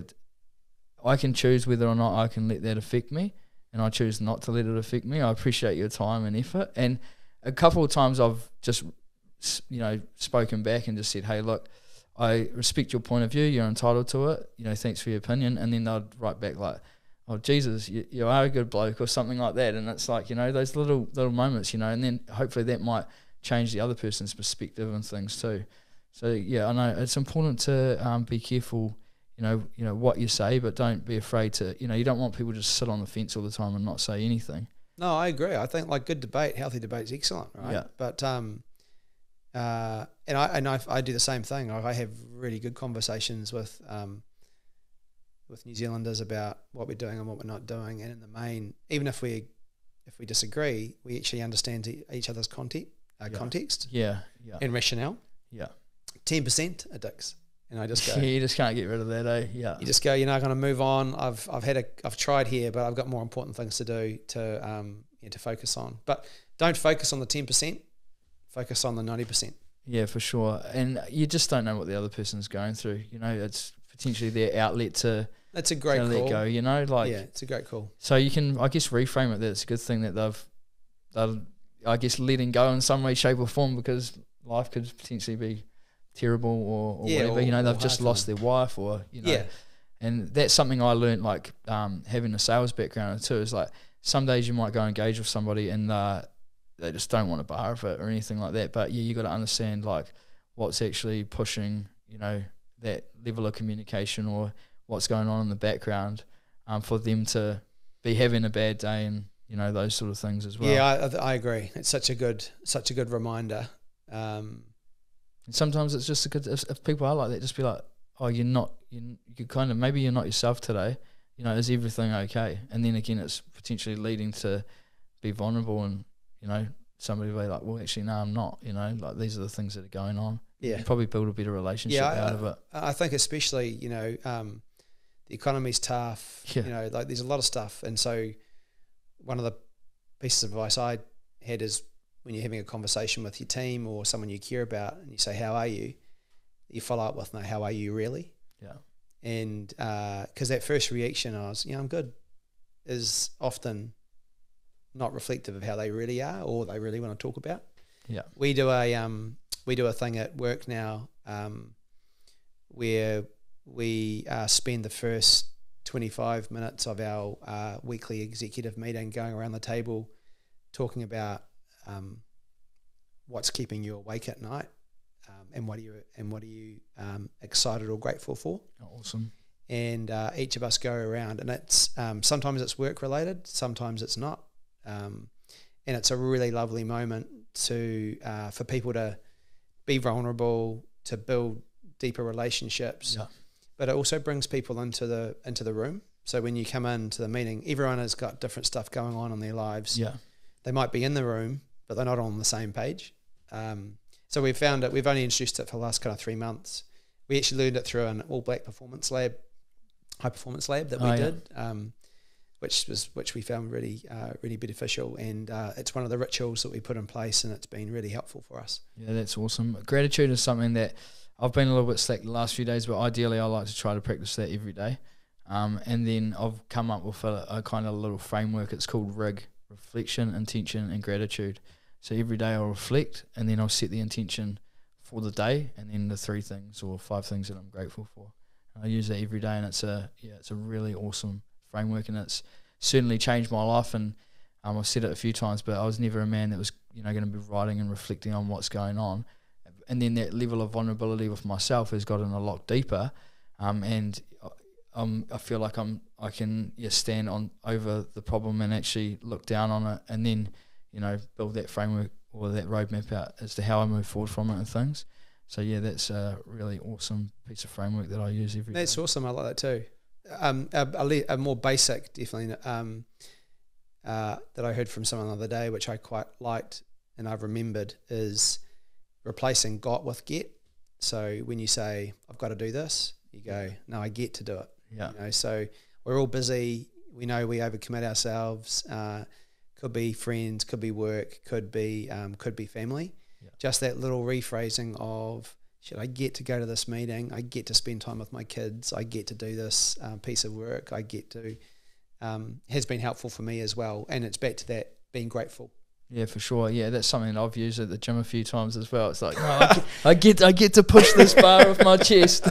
I can choose whether or not I can let that affect me. and I choose not to let it affect me. I appreciate your time and effort. And a couple of times I've just, spoken back and just said, hey, look, I respect your point of view. You're entitled to it. Thanks for your opinion. And then they'd write back like, oh, Jesus, you are a good bloke or something like that. And it's like, those little moments, and then hopefully that might change the other person's perspective and things too. So, yeah, I know it's important to be careful, what you say, but don't be afraid to, you don't want people to just sit on the fence all the time and not say anything. No, I agree. I think like good debate, healthy debate is excellent, right? Yeah. But I do the same thing. I have really good conversations with New Zealanders about what we're doing and what we're not doing, and in the main, even if we disagree, we actually understand each other's context, and rationale. Yeah. 10% addicts, and I just go. You just can't get rid of that, eh? Yeah. You just go. You're not going to move on. I've tried here, but I've got more important things to do to focus on. But don't focus on the 10%. Focus on the 90%. Yeah, for sure. And you just don't know what the other person's going through. It's potentially their outlet to. That's a great call. Let go. It's a great call. So you can, I guess, reframe it that it's a good thing that they've, I guess, letting go in some way, shape, or form, because life could potentially be terrible or whatever. They've just lost their wife or and that's something I learned, like having a sales background too, is like some days you might go engage with somebody and they just don't want a bar of it or anything like that, but you got to understand like what's actually pushing that level of communication or what's going on in the background for them to be having a bad day and those sort of things as well. Yeah, I agree. It's such a good reminder. And sometimes it's just a good, if people are like that, just be like, oh, you kind of, maybe you're not yourself today, is everything okay? And then again, it's potentially leading to be vulnerable and, somebody will be like, well, actually, no, I'm not, like these are the things that are going on. Yeah. You probably build a better relationship out of it. I think especially, the economy's tough, like there's a lot of stuff. And so one of the pieces of advice I had is when you're having a conversation with your team or someone you care about and you say, how are you? You follow up with, no, how are you really? Yeah. And because that first reaction, I'm good, is often not reflective of how they really are or they really want to talk about. Yeah. We do a thing at work now where we spend the first 25 minutes of our weekly executive meeting going around the table talking about what's keeping you awake at night and what are you excited or grateful for. Awesome. And each of us go around, and it's sometimes it's work related, sometimes it's not, and it's a really lovely moment to for people to be vulnerable, to build deeper relationships. Yeah. But it also brings people into the room. So when you come into the meeting, everyone has got different stuff going on in their lives. Yeah. They might be in the room, but they're not on the same page. So we've found it. We've only introduced it for the last kind of 3 months. We actually learned it through an all-black high performance lab that we did, which we found really beneficial. And it's one of the rituals that we put in place, and it's been really helpful for us. Yeah, that's awesome. Gratitude is something that I've been a little bit slack the last few days, but ideally I like to try to practice that every day. And then I've come up with a kind of little framework. It's called RIG, reflection, intention, and gratitude. So every day I'll reflect, and then I'll set the intention for the day, and then the 3 things or 5 things that I'm grateful for. And I use that every day, and it's a really awesome framework, and it's certainly changed my life. And I've said it a few times, but I was never a man that was going to be writing and reflecting on what's going on. And then that level of vulnerability with myself has gotten a lot deeper, and I feel like I can stand on over the problem and actually look down on it, and then build that framework or that roadmap out as to how I move forward from it and things. So yeah, that's a really awesome piece of framework that I use every day. That's awesome. I like that too. A more basic, definitely, that I heard from someone the other day, which I quite liked and I've remembered, is replacing got with get. So when you say, I've got to do this, you go, no, I get to do it. Yeah. So we're all busy. We know we overcommit ourselves. Could be friends, could be work, could be family. Yeah. Just that little rephrasing of, should I get to go to this meeting? I get to spend time with my kids. I get to do this piece of work. I get to has been helpful for me as well. And it's back to that being grateful. Yeah, for sure. Yeah, that's something that I've used at the gym a few times as well. It's like, no, I get to push this bar off my chest.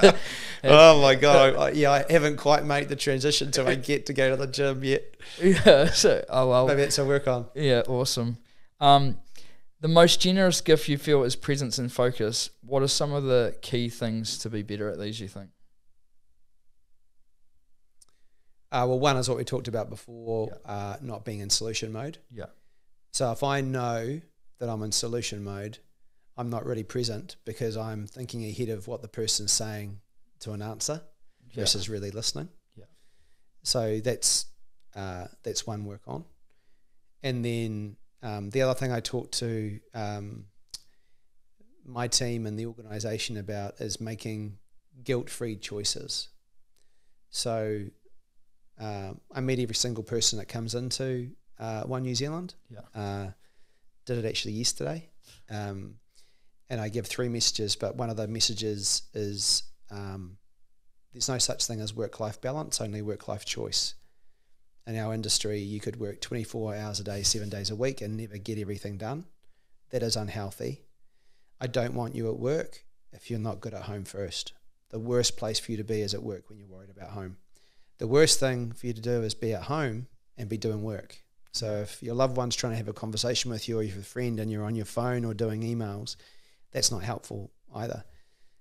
Oh my God. I haven't quite made the transition to I get to go to the gym yet. Yeah. So, maybe that's a work on. Yeah, awesome. The most generous gift you feel is presence and focus. What are some of the key things to be better at these, you think? Well, one is what we talked about before, not being in solution mode. Yeah. So if I know that I'm in solution mode, I'm not really present because I'm thinking ahead of what the person's saying to an answer versus really listening. Yeah. So that's one work on. And then the other thing I talk to my team and the organisation about is making guilt-free choices. So I meet every single person that comes into One New Zealand. Yeah. Did it actually yesterday. And I give 3 messages, but one of the messages is there's no such thing as work-life balance, only work-life choice. In our industry, you could work 24 hours a day, 7 days a week and never get everything done. That is unhealthy. I don't want you at work if you're not good at home first. The worst place for you to be is at work when you're worried about home. The worst thing for you to do is be at home and be doing work. So if your loved one's trying to have a conversation with you or you're a friend and you're on your phone or doing emails, that's not helpful either.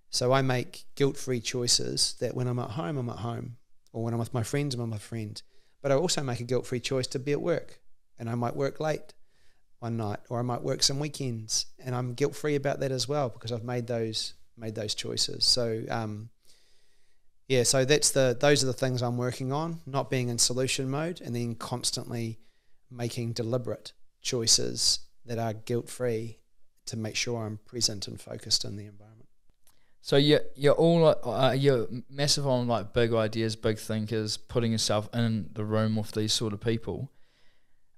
So I make guilt-free choices that when I'm at home, I'm at home. Or when I'm with my friends, I'm with my friends. But I also make a guilt-free choice to be at work. And I might work late one night or I might work some weekends. And I'm guilt-free about that as well because I've made those choices. So so those are the things I'm working on, not being in solution mode and then constantly making deliberate choices that are guilt-free to make sure I'm present and focused in the environment. So you're massive on like big ideas, big thinkers, putting yourself in the room with these sort of people.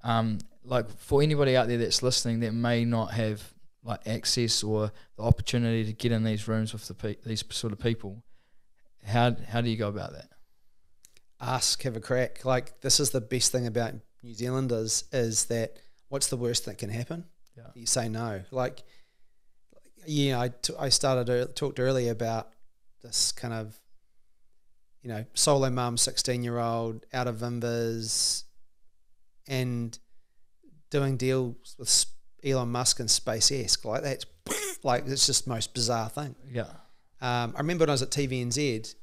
Like for anybody out there that's listening that may not have like access or the opportunity to get in these rooms with these sort of people, how do you go about that? Ask, have a crack. Like this is the best thing about New Zealanders is that what's the worst that can happen? Yeah. You say no. Like, I talked earlier about this kind of, solo mum, 16-year-old, out of Vimbers, and doing deals with Elon Musk and SpaceX. Like that's like it's just the most bizarre thing. Yeah. I remember when I was at TVNZ,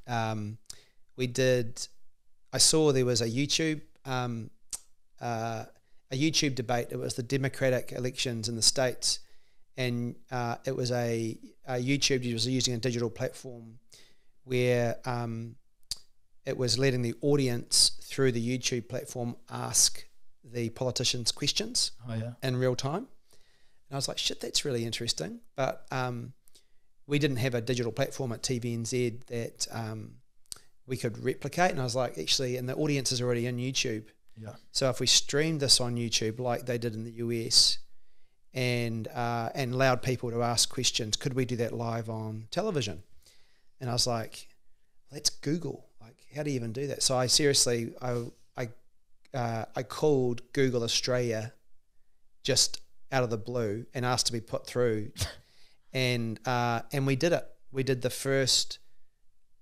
I saw there was a YouTube debate. It was the Democratic elections in the States, and it was a YouTube was using a digital platform where it was letting the audience through the YouTube platform ask the politicians questions in real time. And I was like, shit, that's really interesting. But we didn't have a digital platform at TVNZ that we could replicate. And I was like, actually, and the audience is already in YouTube. Yeah. So if we streamed this on YouTube like they did in the US and allowed people to ask questions, could we do that live on television? And I was like, let's Google. Like, how do you even do that? So I seriously, I called Google Australia just out of the blue and asked to be put through, and we did it. We did the first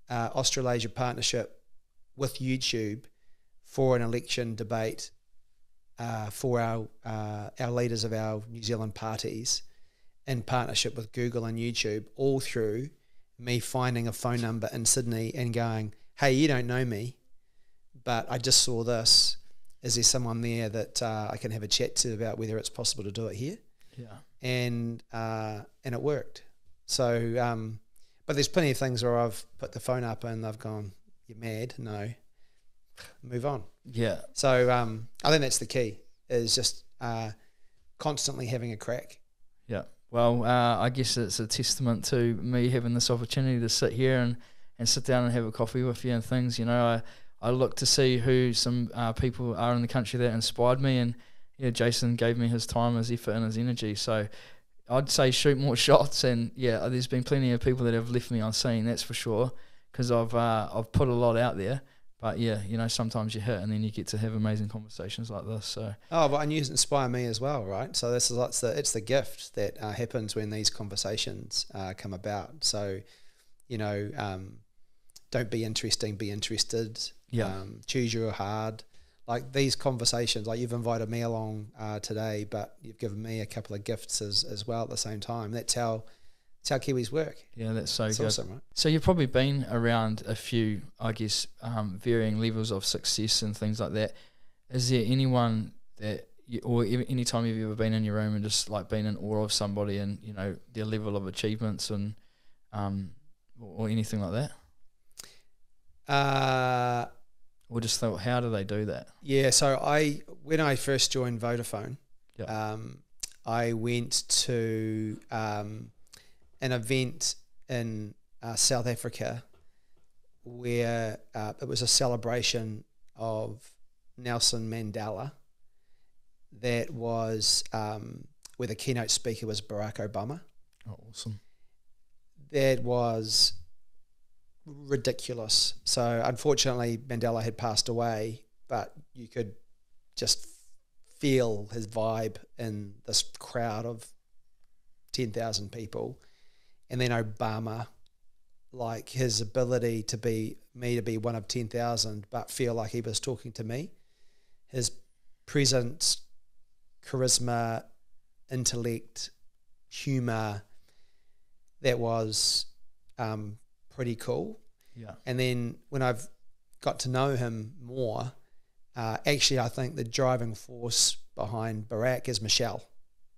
Australasia partnership with YouTube for an election debate for our leaders of our New Zealand parties in partnership with Google and YouTube, all through me finding a phone number in Sydney and going, hey, you don't know me, but I just saw this. Is there someone there that I can have a chat to about whether it's possible to do it here? Yeah. And it worked. So, but there's plenty of things where I've put the phone up and they've gone, you're mad. No, move on. Yeah. So I think that's the key, is just constantly having a crack. Yeah. Well, I guess it's a testament to me having this opportunity to sit here and sit down and have a coffee with you and things. I look to see who some people are in the country that inspired me, and Jason gave me his time, his effort, and his energy. So I'd say shoot more shots, and there's been plenty of people that have left me unseen, that's for sure, because I've put a lot out there. But yeah, you know, sometimes you hit and then you get to have amazing conversations like this. So and you inspire me as well, right? So this is it's the gift that happens when these conversations come about. So, you know, don't be interesting, be interested. Choose your hard. Like these conversations, like you've invited me along today, but you've given me a couple of gifts as well at the same time. That's how Kiwis work. Yeah, that's so it's good. Awesome, right? So you've probably been around a few, I guess, varying levels of success and things like that. Is there anyone that, any time you've ever been in your room and just like been in awe of somebody and, you know, their level of achievements and or anything like that? Or just thought, how do they do that? Yeah, so when I first joined Vodafone, I went to an event in South Africa where it was a celebration of Nelson Mandela. That was where the keynote speaker was Barack Obama. Oh, awesome. That was ridiculous. So unfortunately Mandela had passed away, but you could just feel his vibe in this crowd of 10,000 people. And then Obama, like his ability to be one of 10,000 but feel like he was talking to me, his presence, charisma, intellect, humor, that was pretty cool. Yeah. And then when I've got to know him more, actually I think the driving force behind Barack is Michelle.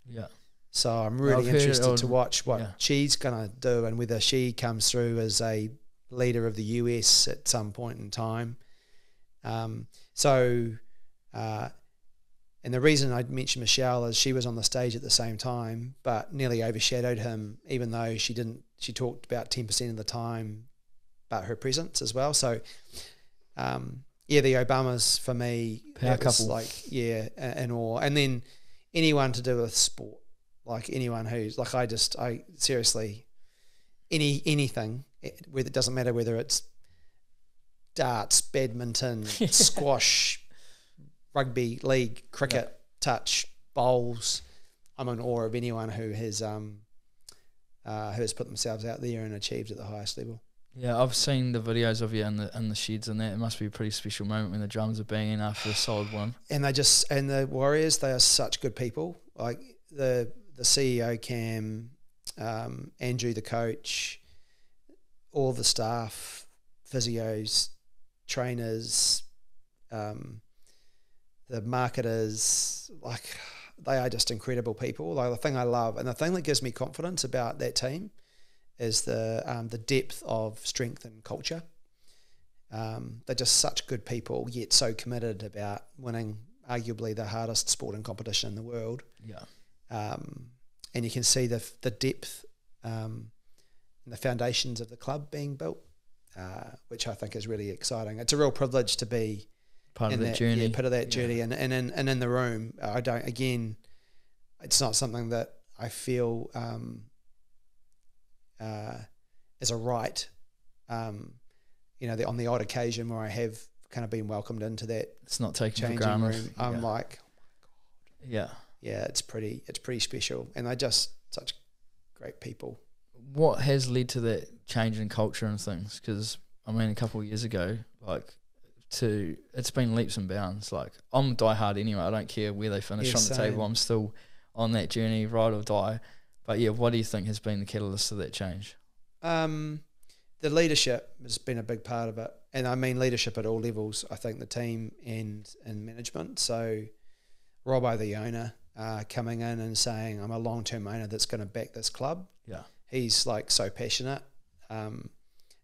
Yeah. So I'm really interested to watch what she's going to do and whether she comes through as a leader of the US at some point in time. And the reason I mentioned Michelle is she was on the stage at the same time, but nearly overshadowed him, even though she talked about 10% of the time, but her presence as well. So, the Obamas for me, power couple. Like, in awe. And then anyone to do with sport, like anyone who's like, I seriously, anything, whether it doesn't matter whether it's darts, badminton, squash, rugby league, cricket, touch, bowls. I'm in awe of anyone who has put themselves out there and achieved at the highest level. Yeah, I've seen the videos of you in the sheds and that. It must be a pretty special moment when the drums are banging after a solid one. And the Warriors, they are such good people. Like the CEO Cam, Andrew the coach, all the staff, physios, trainers, the marketers, like they are just incredible people. Like the thing I love and the thing that gives me confidence about that team is the depth of strength and culture. They're just such good people, yet so committed about winning arguably the hardest sporting competition in the world. Yeah. And you can see the depth and the foundations of the club being built, which I think is really exciting. It's a real privilege to be part of that journey. Yeah, part of that journey. And in the room, it's not something that I feel as a right, on the odd occasion where I have kind of been welcomed into that. It's not taken for granted. room. I'm like, oh my God. Yeah. It's pretty special. And they're just such great people. What has led to that change in culture and things? Because, I mean, a couple of years ago, it's been leaps and bounds. Like, I'm diehard anyway. I don't care where they finish on the table. I'm still on that journey, ride or die. But yeah, what do you think has been the catalyst to that change? The leadership has been a big part of it. And I mean leadership at all levels. I think the team and management. So Robbo, the owner, coming in and saying, I'm a long-term owner that's going to back this club. Yeah. He's like so passionate.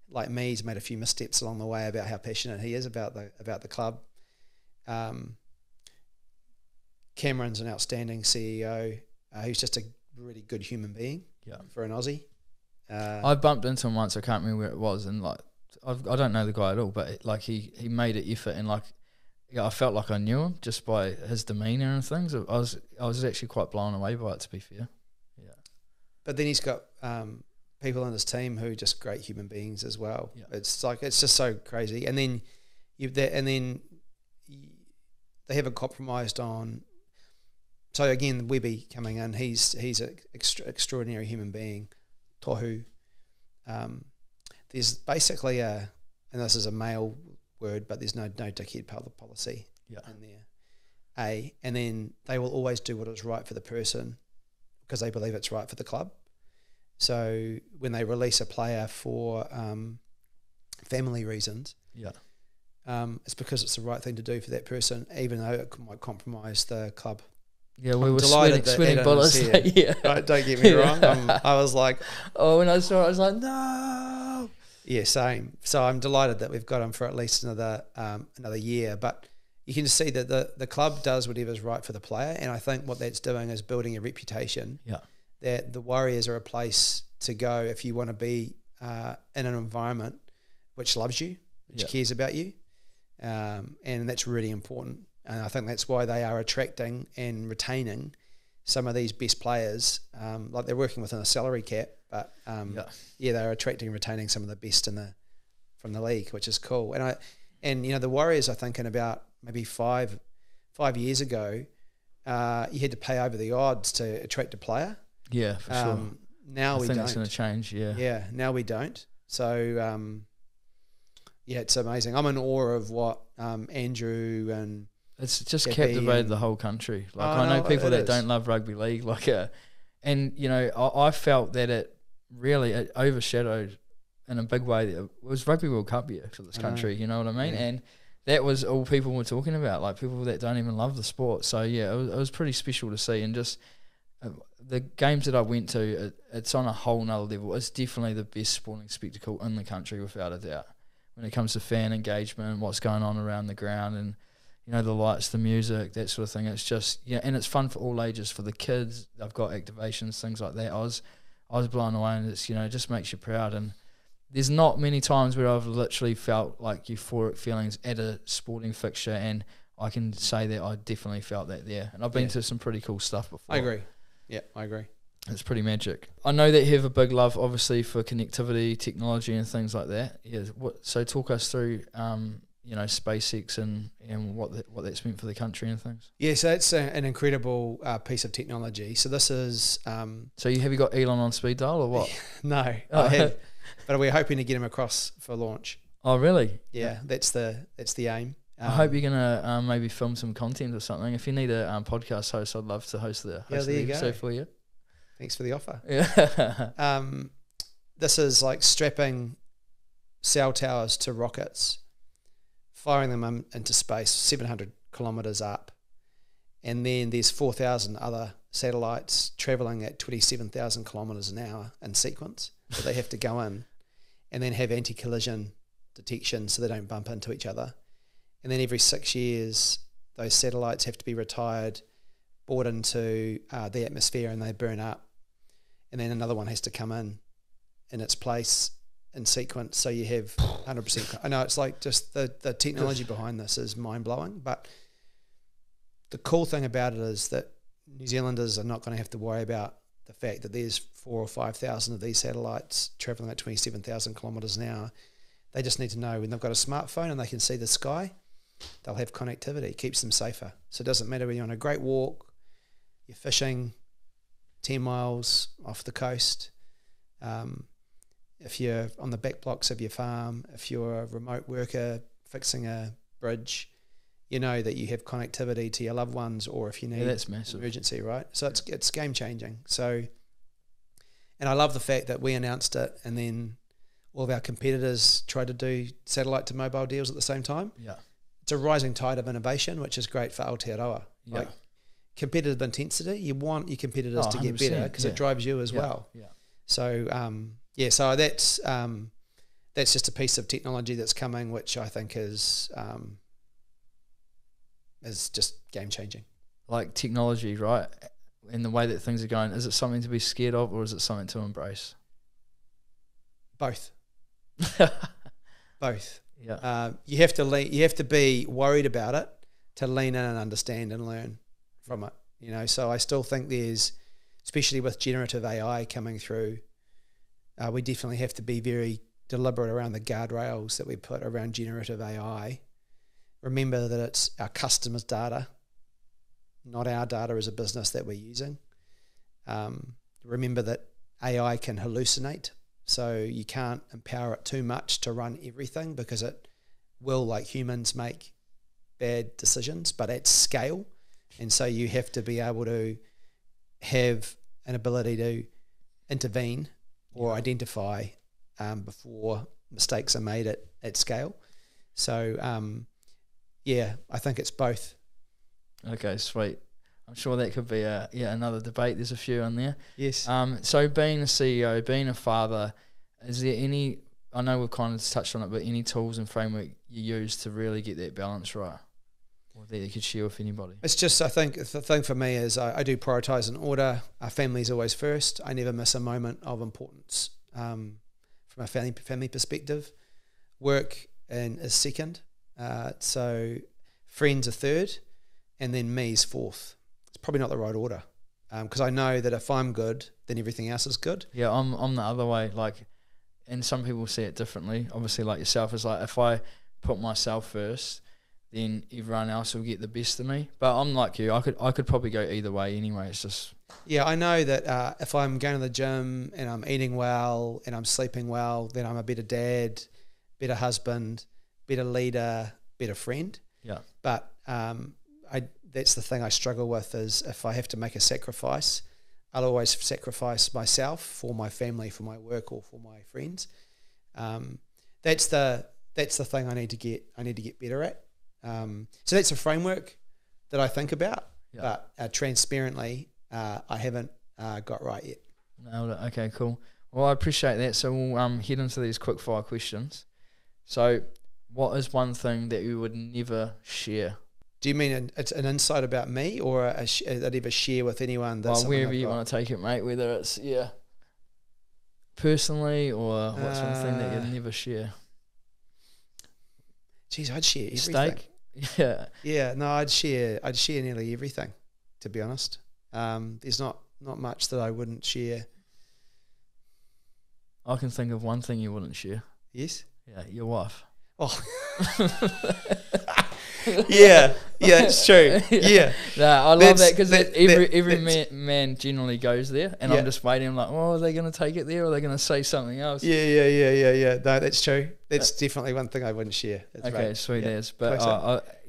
Like me, he's made a few missteps along the way about how passionate he is about the club. Cameron's an outstanding CEO. He's just a really good human being for an Aussie. I bumped into him once. I can't remember where it was, and I don't know the guy at all, but he made an effort, and I felt like I knew him just by his demeanour and things. I was actually quite blown away by it, to be fair. Yeah. But then he's got people on his team who are just great human beings as well. Yeah. It's just so crazy. And then and then they haven't compromised on. So again, Webby coming in, he's an extraordinary human being, tohu. There's basically and this is a male word, but there's no dickhead policy in there. And then they will always do what is right for the person because they believe it's right for the club. So when they release a player for family reasons, it's because it's the right thing to do for that person, even though it might compromise the club. Yeah, we were sweating bullets. Yeah. Don't get me wrong. I was like, when I saw it, I was like, no. Yeah, same. So I'm delighted that we've got him for at least another year. But you can see that the club does whatever's right for the player, and I think what that's doing is building a reputation. Yeah. That the Warriors are a place to go if you want to be in an environment which loves you, which cares about you, and that's really important. And I think that's why they are attracting and retaining some of these best players. Like they're working within a salary cap, but they're attracting and retaining some of the best from the league, which is cool. And the Warriors, I think, in about maybe 5 years ago, you had to pay over the odds to attract a player. Yeah, for sure. Now we don't. I think it's going to change. Yeah. Yeah. Now we don't. So it's amazing. I'm in awe of what Andrew and. It's just captivated the whole country. Like I know people that don't love rugby league, and I felt that it overshadowed in a big way. It was Rugby World Cup year for this country. You know what I mean? Yeah. And that was all people were talking about, like people that don't even love the sport. So yeah, it was pretty special to see, and just the games that I went to, it's on a whole nother level. It's definitely the best sporting spectacle in the country, without a doubt. When it comes to fan engagement, what's going on around the ground, and the lights, the music, that sort of thing. It's just, and it's fun for all ages, for the kids. They've got activations, things like that. I was blown away, and it's, it just makes you proud. And there's not many times where I've literally felt like euphoric feelings at a sporting fixture, and I can say that I definitely felt that there. And I've been to some pretty cool stuff before. I agree. Yeah, I agree. It's pretty magic. I know that you have a big love, obviously, for connectivity, technology, and things like that. Yeah. So talk us through SpaceX and what that's meant for the country and things. Yeah, so it's an incredible piece of technology. So this is... so have you got Elon on speed dial or what? No, I have. But we're hoping to get him across for launch. Oh, really? Yeah, that's the aim. I hope you're going to maybe film some content or something. If you need a podcast host, I'd love to host the episode for you. Thanks for the offer. Yeah. This is like strapping cell towers to rockets, firing them into space 700 kilometres up, and then there's 4,000 other satellites travelling at 27,000 kilometres an hour in sequence. So they have to go in and then have anti-collision detection so they don't bump into each other. And then every 6 years, those satellites have to be retired, brought into the atmosphere, and they burn up. And then another one has to come in its place in sequence, so you have 100%. I know it's like just the technology behind this is mind-blowing, but the cool thing about it is that New Zealanders are not going to have to worry about the fact that there's 4,000 or 5,000 of these satellites travelling at 27,000 kilometres an hour. They just need to know when they've got a smartphone and they can see the sky, they'll have connectivity. It keeps them safer. So it doesn't matter when you're on a great walk, you're fishing 10 miles off the coast, if you're on the back blocks of your farm, if you're a remote worker fixing a bridge, you know that you have connectivity to your loved ones, or if you need that's massive. Emergency, right? So it's game changing. So, and I love the fact that we announced it, and then all of our competitors tried to do satellite to mobile deals at the same time. Yeah, it's a rising tide of innovation, which is great for Aotearoa. Yeah. Like competitive intensity, you want your competitors to get better because it drives you as well. Yeah. So so that's just a piece of technology that's coming, which I think is just game changing. Like technology, right? In the way that things are going, is it something to be scared of, or is it something to embrace? Both. Both. Yeah. You have to be worried about it to lean in and understand and learn from it. So I still think there's, especially with generative AI coming through, we definitely have to be very deliberate around the guardrails that we put around generative AI, remember that it's our customers' data, not our data as a business that we're using. Remember that AI can hallucinate, so you can't empower it too much to run everything, because it will, like humans, make bad decisions, but at scale. And so you have to be able to have an ability to intervene or identify before mistakes are made at scale. So, I think it's both. Okay, sweet. I'm sure that could be another debate. There's a few on there. Yes. So being a CEO, being a father, is there any, I know we've kind of touched on it, but any tools and framework you use to really get that balance right, or that you could share with anybody? It's just, I think the thing for me is I do prioritise in order. Our family's always first. I never miss a moment of importance from a family perspective. Work is second. So friends are third, and then me's fourth. It's probably not the right order, because I know that if I'm good, then everything else is good. Yeah, I'm the other way. Like, and some people see it differently. Obviously, like yourself, is like, if I put myself first, then everyone else will get the best of me. But I'm like you. I could probably go either way anyway. It's just, yeah, I know that if I'm going to the gym and I'm eating well and I'm sleeping well, then I'm a better dad, better husband, better leader, better friend. yeah. But that's the thing I struggle with, is if I have to make a sacrifice, I'll always sacrifice myself for my family, for my work, or for my friends. That's the thing I need to get better at. So that's a framework that I think about, but transparently, I haven't got right yet. Nailed it. Okay, cool. Well, I appreciate that. So we'll head into these quick fire questions. So, what is one thing that you would never share? Do you mean it's an insight about me, or I'd ever share with anyone? That's wherever you want to take it, mate. Whether it's personally, or what's one thing that you'd never share? Geez, I'd share everything. Steak. Yeah. Yeah. No, I'd share nearly everything. To be honest, there's not much that I wouldn't share. I can think of one thing you wouldn't share. Yes. Yeah, your wife. Oh. yeah, it's true. Yeah, no, I love that, because every man generally goes there, and I'm just waiting. I'm like, are they going to take it there, or are they going to say something else? Yeah. No, that's true. That's definitely one thing I wouldn't share. That's okay, right. Sweet as. But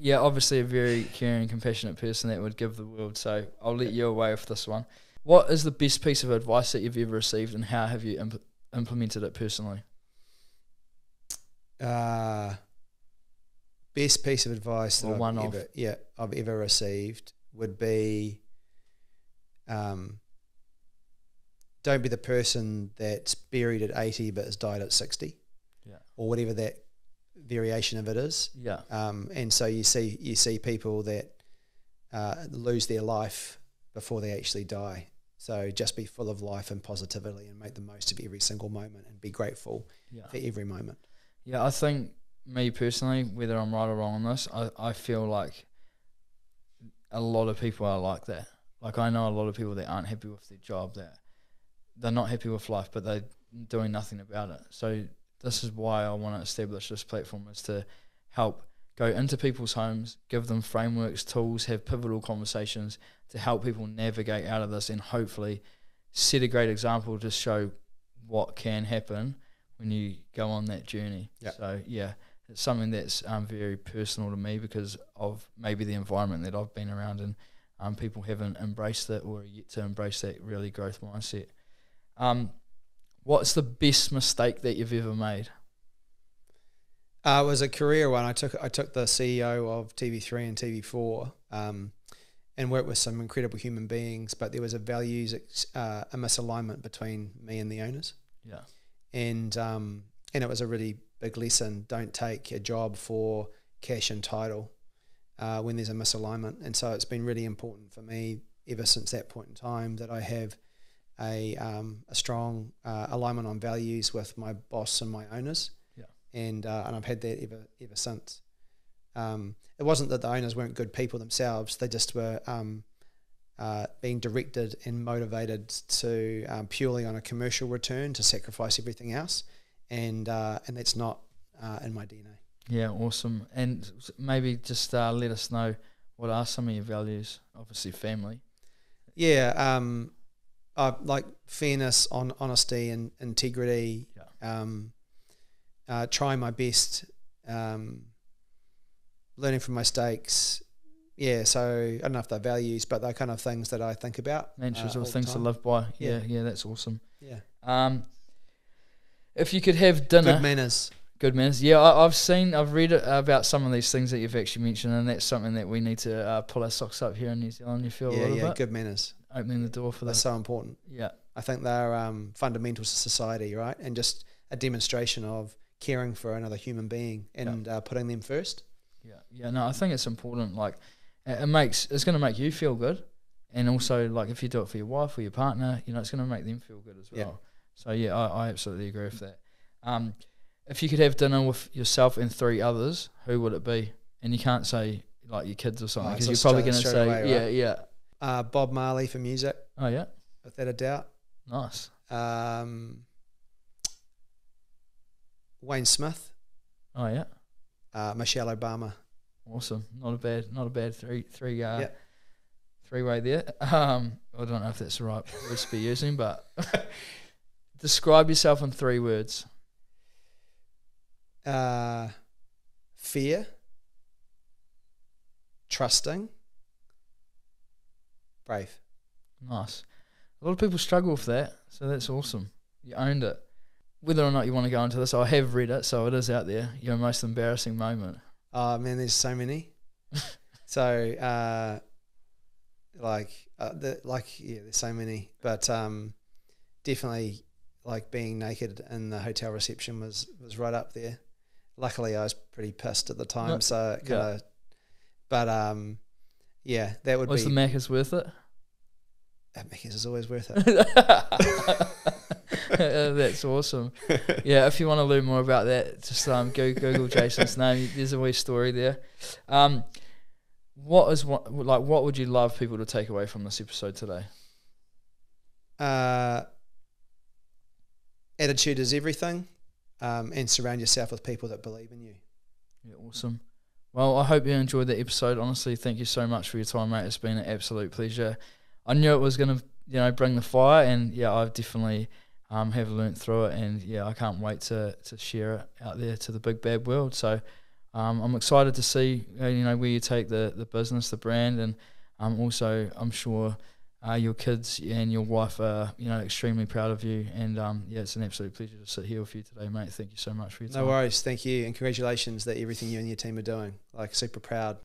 obviously a very caring, compassionate person that would give the world. So I'll let you away with this one. What is the best piece of advice that you've ever received, and how have you implemented it personally? Best piece of advice that I've ever received would be, don't be the person that's buried at 80 but has died at 60, or whatever that variation of it is. Yeah. And so you see people that lose their life before they actually die. So just be full of life and positivity, and make the most of every single moment, and be grateful for every moment. Yeah, I think, me personally, whether I'm right or wrong on this, I feel like a lot of people are like that. Like, I know a lot of people that aren't happy with their job, that they're not happy with life, but they're doing nothing about it. So this is why I want to establish this platform, is to help go into people's homes, give them frameworks, tools, have pivotal conversations to help people navigate out of this, and hopefully set a great example to show what can happen when you go on that journey. So it's something that's very personal to me, because of maybe the environment that I've been around, and people haven't embraced it, or yet to embrace that really growth mindset. What's the best mistake that you've ever made? It was a career one. I took the CEO of TV3 and TV4 and worked with some incredible human beings, but there was a values a misalignment between me and the owners. Yeah. And it was a really big lesson. Don't take a job for cash and title when there's a misalignment. And so it's been really important for me ever since that point in time that I have a strong alignment on values with my boss and my owners. Yeah. And I've had that ever since. It wasn't that the owners weren't good people themselves. They just were being directed and motivated to purely on a commercial return, to sacrifice everything else, and that's not in my DNA. Yeah, awesome. And maybe just let us know, what are some of your values? Obviously, family. Yeah, I like fairness, honesty, and integrity. Trying my best, learning from mistakes. Yeah, so I don't know if they're values, but they're kind of things that I think about. Mantras or things to live by. Yeah. Yeah, that's awesome. Yeah. If you could have dinner. Good manners. Good manners. Yeah, I've read about some of these things that you've actually mentioned, and that's something that we need to pull our socks up here in New Zealand. You feel a little bit? Good manners. Opening the door for that. That's so important. Yeah. I think they're fundamentals to society, right? And just a demonstration of caring for another human being and putting them first. Yeah. No, I think it's important. Like, it's going to make you feel good, and also like if you do it for your wife or your partner, it's going to make them feel good as well. So yeah, I absolutely agree with that. If you could have dinner with yourself and 3 others, who would it be? And you can't say like your kids or something, because you're probably going to say away, right? Bob Marley for music. Oh yeah, without a doubt. Nice. Wayne Smith. Oh yeah. Michelle Obama. Awesome. Not a bad three-way there. I don't know if that's the right words to be using, but describe yourself in 3 words. Fear, trusting, brave. Nice. A lot of people struggle with that, so that's awesome. You owned it. Whether or not you want to go into this, I have read it, so it is out there. Your most embarrassing moment. Oh man, there's so many. So there's so many, but definitely like being naked in the hotel reception was right up there. Luckily, I was pretty pissed at the time, so it kind of. But that would be. Was the Macca's worth it? Macca's is always worth it. That's awesome. Yeah, if you want to learn more about that, just Google Jason's name. There's a wee story there. What would you love people to take away from this episode today? Attitude is everything, and surround yourself with people that believe in you. Yeah, awesome. Well, I hope you enjoyed the episode. Honestly, thank you so much for your time, mate. It's been an absolute pleasure. I knew it was going to, bring the fire, and I've definitely have learnt through it, and I can't wait to share it out there to the big bad world. So I'm excited to see where you take the business, the brand, and also I'm sure your kids and your wife are extremely proud of you, and it's an absolute pleasure to sit here with you today, mate. Thank you so much for your time. No worries. Thank you, and congratulations that everything you and your team are doing. Super proud.